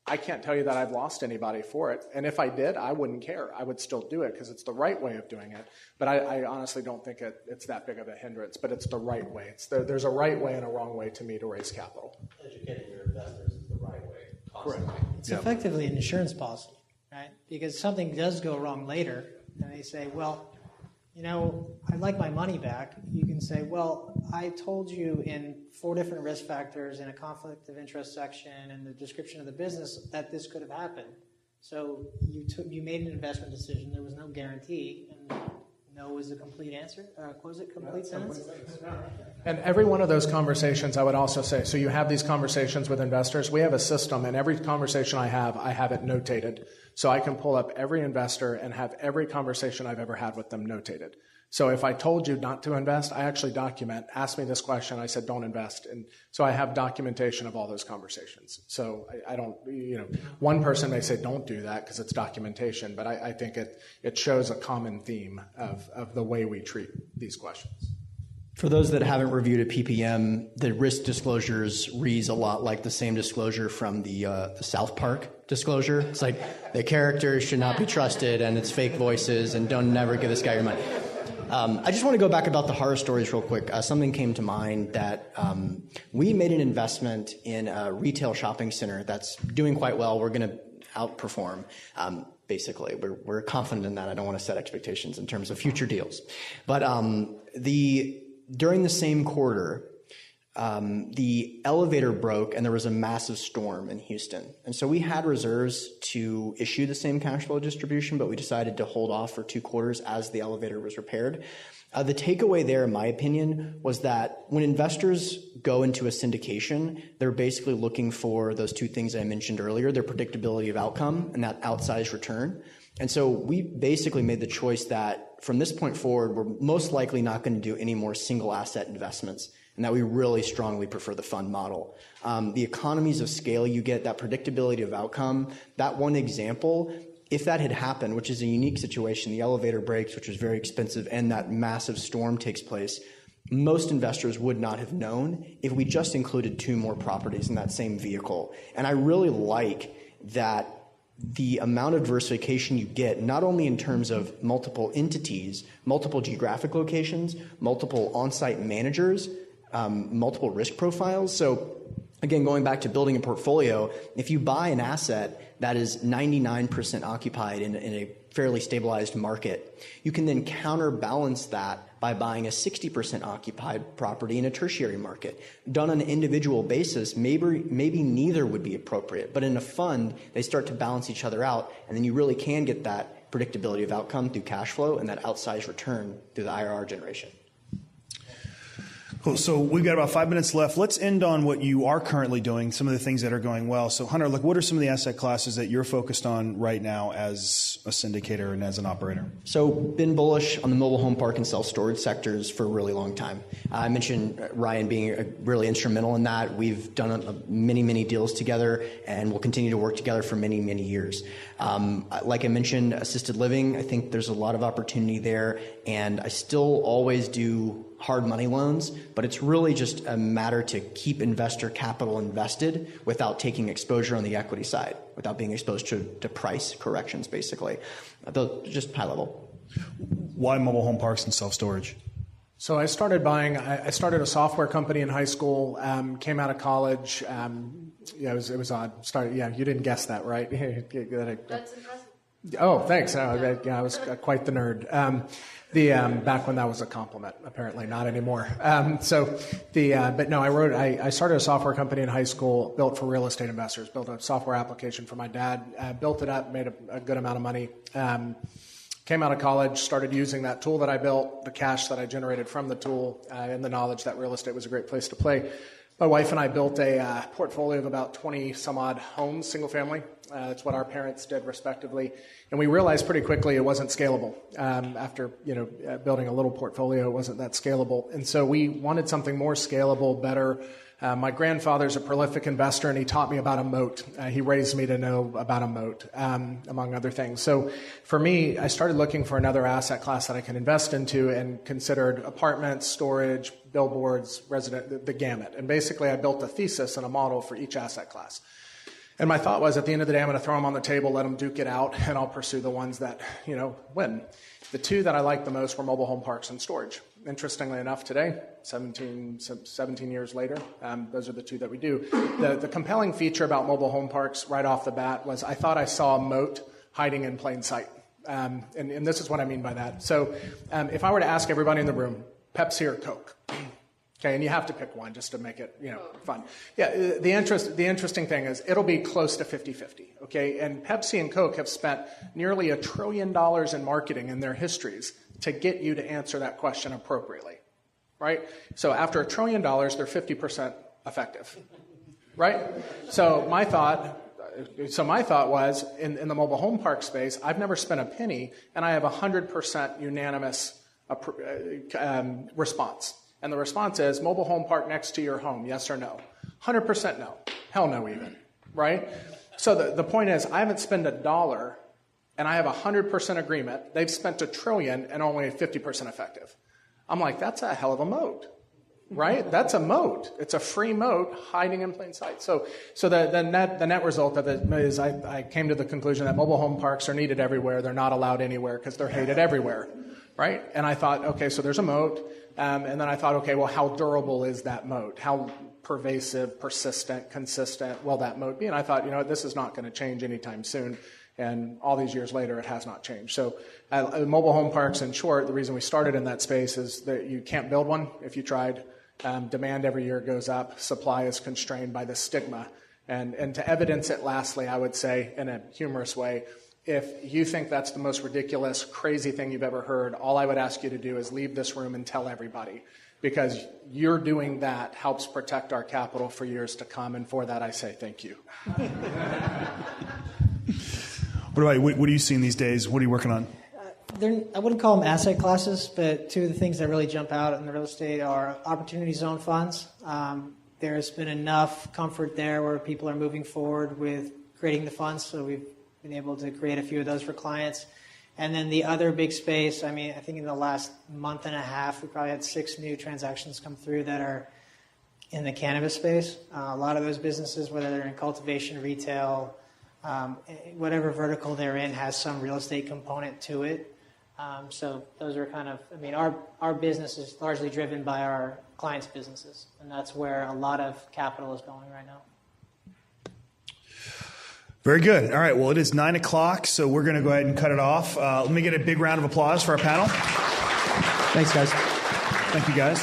I can't tell you that I've lost anybody for it. And if I did, I wouldn't care. I would still do it because it's the right way of doing it. But I honestly don't think it's that big of a hindrance, but it's the right way. There's a right way and a wrong way to me to raise capital. Educating your investors is the right way. Constantly. Correct. It's effectively an insurance policy, right? Because something does go wrong later, and they say, well, I'd like my money back. You can say, well, I told you in 4 different risk factors in a conflict of interest section and the description of the business that this could have happened. So you made an investment decision. There was no guarantee, and no is a complete answer. Was it complete sentence? And every one of those conversations, I would also say, so you have these conversations with investors. We have a system, and every conversation I have it notated. So I can pull up every investor and have every conversation I've ever had with them notated. So if I told you not to invest, I actually document, ask me this question, I said don't invest. And so I have documentation of all those conversations. So I don't, one person may say don't do that because it's documentation, but I think it shows a common theme of the way we treat these questions. For those that haven't reviewed a PPM, the risk disclosures reads a lot like the same disclosure from the South Park disclosure. It's like the characters should not be trusted, and it's fake voices, and don't never give this guy your money. I just want to go back about the horror stories real quick. Something came to mind that we made an investment in a retail shopping center that's doing quite well. We're going to outperform. Basically, we're confident in that. I don't want to set expectations in terms of future deals, but during the same quarter, the elevator broke and there was a massive storm in Houston. And so we had reserves to issue the same cash flow distribution, but we decided to hold off for 2 quarters as the elevator was repaired. The takeaway there, in my opinion, was that when investors go into a syndication, they're basically looking for those 2 things I mentioned earlier, their predictability of outcome and that outsized return. And so we basically made the choice that from this point forward, we're most likely not going to do any more single asset investments, and that we really strongly prefer the fund model. The economies of scale you get, that predictability of outcome, that one example, if that had happened, which is a unique situation, the elevator breaks, which was very expensive, and that massive storm takes place, most investors would not have known if we just included 2 more properties in that same vehicle. And I really like that the amount of diversification you get, not only in terms of multiple entities, multiple geographic locations, multiple on-site managers, multiple risk profiles. So again, going back to building a portfolio, if you buy an asset that is 99% occupied in a fairly stabilized market, you can then counterbalance that by buying a 60% occupied property in a tertiary market. Done on an individual basis, maybe neither would be appropriate, but in a fund, they start to balance each other out, and then you really can get that predictability of outcome through cash flow and that outsized return through the IRR generation. Cool. So we've got about 5 minutes left. Let's end on what you are currently doing, some of the things that are going well. So Hunter, what are some of the asset classes that you're focused on right now as a syndicator and as an operator? So been bullish on the mobile home park and self-storage sectors for a really long time. I mentioned Ryan being really instrumental in that. We've done many, many deals together and will continue to work together for many, many years. Like I mentioned, assisted living, I think there's a lot of opportunity there, and I still always do hard money loans, but it's really just a matter to keep investor capital invested without taking exposure on the equity side, without being exposed to price corrections, basically. Just high level. Why mobile home parks and self-storage? So I started a software company in high school, came out of college. It was odd. You didn't guess that, right? That's impressive. Oh, thanks. I was quite the nerd. Back when that was a compliment, apparently not anymore. But no, I started a software company in high school, built for real estate investors, built a software application for my dad, built it up, made a good amount of money. Came out of college, started using that tool that I built, the cash that I generated from the tool, and the knowledge that real estate was a great place to play. My wife and I built a portfolio of about 20 some odd homes, single family. That's what our parents did respectively. And we realized pretty quickly it wasn't scalable. After building a little portfolio, it wasn't that scalable. And so we wanted something more scalable, better. My grandfather's a prolific investor, and he taught me about a moat. He raised me to know about a moat, among other things. So for me, I started looking for another asset class that I could invest into and considered apartments, storage, billboards, the gamut. And basically, I built a thesis and a model for each asset class. And my thought was, at the end of the day, I'm going to throw them on the table, let them duke it out, and I'll pursue the ones that, win. The 2 that I liked the most were mobile home parks and storage. Interestingly enough, today, 17 years later, those are the 2 that we do. The compelling feature about mobile home parks right off the bat was I thought I saw a moat hiding in plain sight. And this is what I mean by that. So if I were to ask everybody in the room, Pepsi or Coke? Okay, and you have to pick one just to make it, fun. Yeah, the interesting thing is it'll be close to 50-50, okay? And Pepsi and Coke have spent nearly $1 trillion in marketing in their histories to get you to answer that question appropriately, right? So after $1 trillion, they're 50% effective, right? So my thought was, in the mobile home park space, I've never spent a penny, and I have 100% unanimous response. And the response is, mobile home park next to your home, yes or no? 100% no. Hell no even, right? So the point is, I haven't spent $1, and I have 100% agreement. They've spent $1 trillion and only 50% effective. I'm like, that's a hell of a moat, right? That's a moat. It's a free moat hiding in plain sight. So the net result of it is I came to the conclusion that mobile home parks are needed everywhere. They're not allowed anywhere because they're hated everywhere, right? And I thought, okay, so there's a moat. And then I thought, okay, well, how durable is that moat? How pervasive, persistent, consistent will that moat be? And I thought, this is not going to change anytime soon. And all these years later, it has not changed. So mobile home parks, in short, the reason we started in that space is that you can't build one if you tried. Demand every year goes up. Supply is constrained by the stigma. And to evidence it, lastly, I would say in a humorous way, if you think that's the most ridiculous, crazy thing you've ever heard, all I would ask you to do is leave this room and tell everybody. Because you're doing that helps protect our capital for years to come. And for that, I say thank you. What are you seeing these days? What are you working on? I wouldn't call them asset classes, but two of the things that really jump out in the real estate are opportunity zone funds. There's been enough comfort there where people are moving forward with creating the funds, so we've been able to create a few of those for clients. And then the other big space, I think in the last month and a half, we probably had 6 new transactions come through that are in the cannabis space. A lot of those businesses, whether they're in cultivation, retail, whatever vertical they're in, has some real estate component to it. So those are kind of, our business is largely driven by our clients' businesses, and that's where a lot of capital is going right now. Very good. All right. Well, it is 9 o'clock, so we're going to go ahead and cut it off. Let me get a big round of applause for our panel. Thanks, guys. Thank you, guys.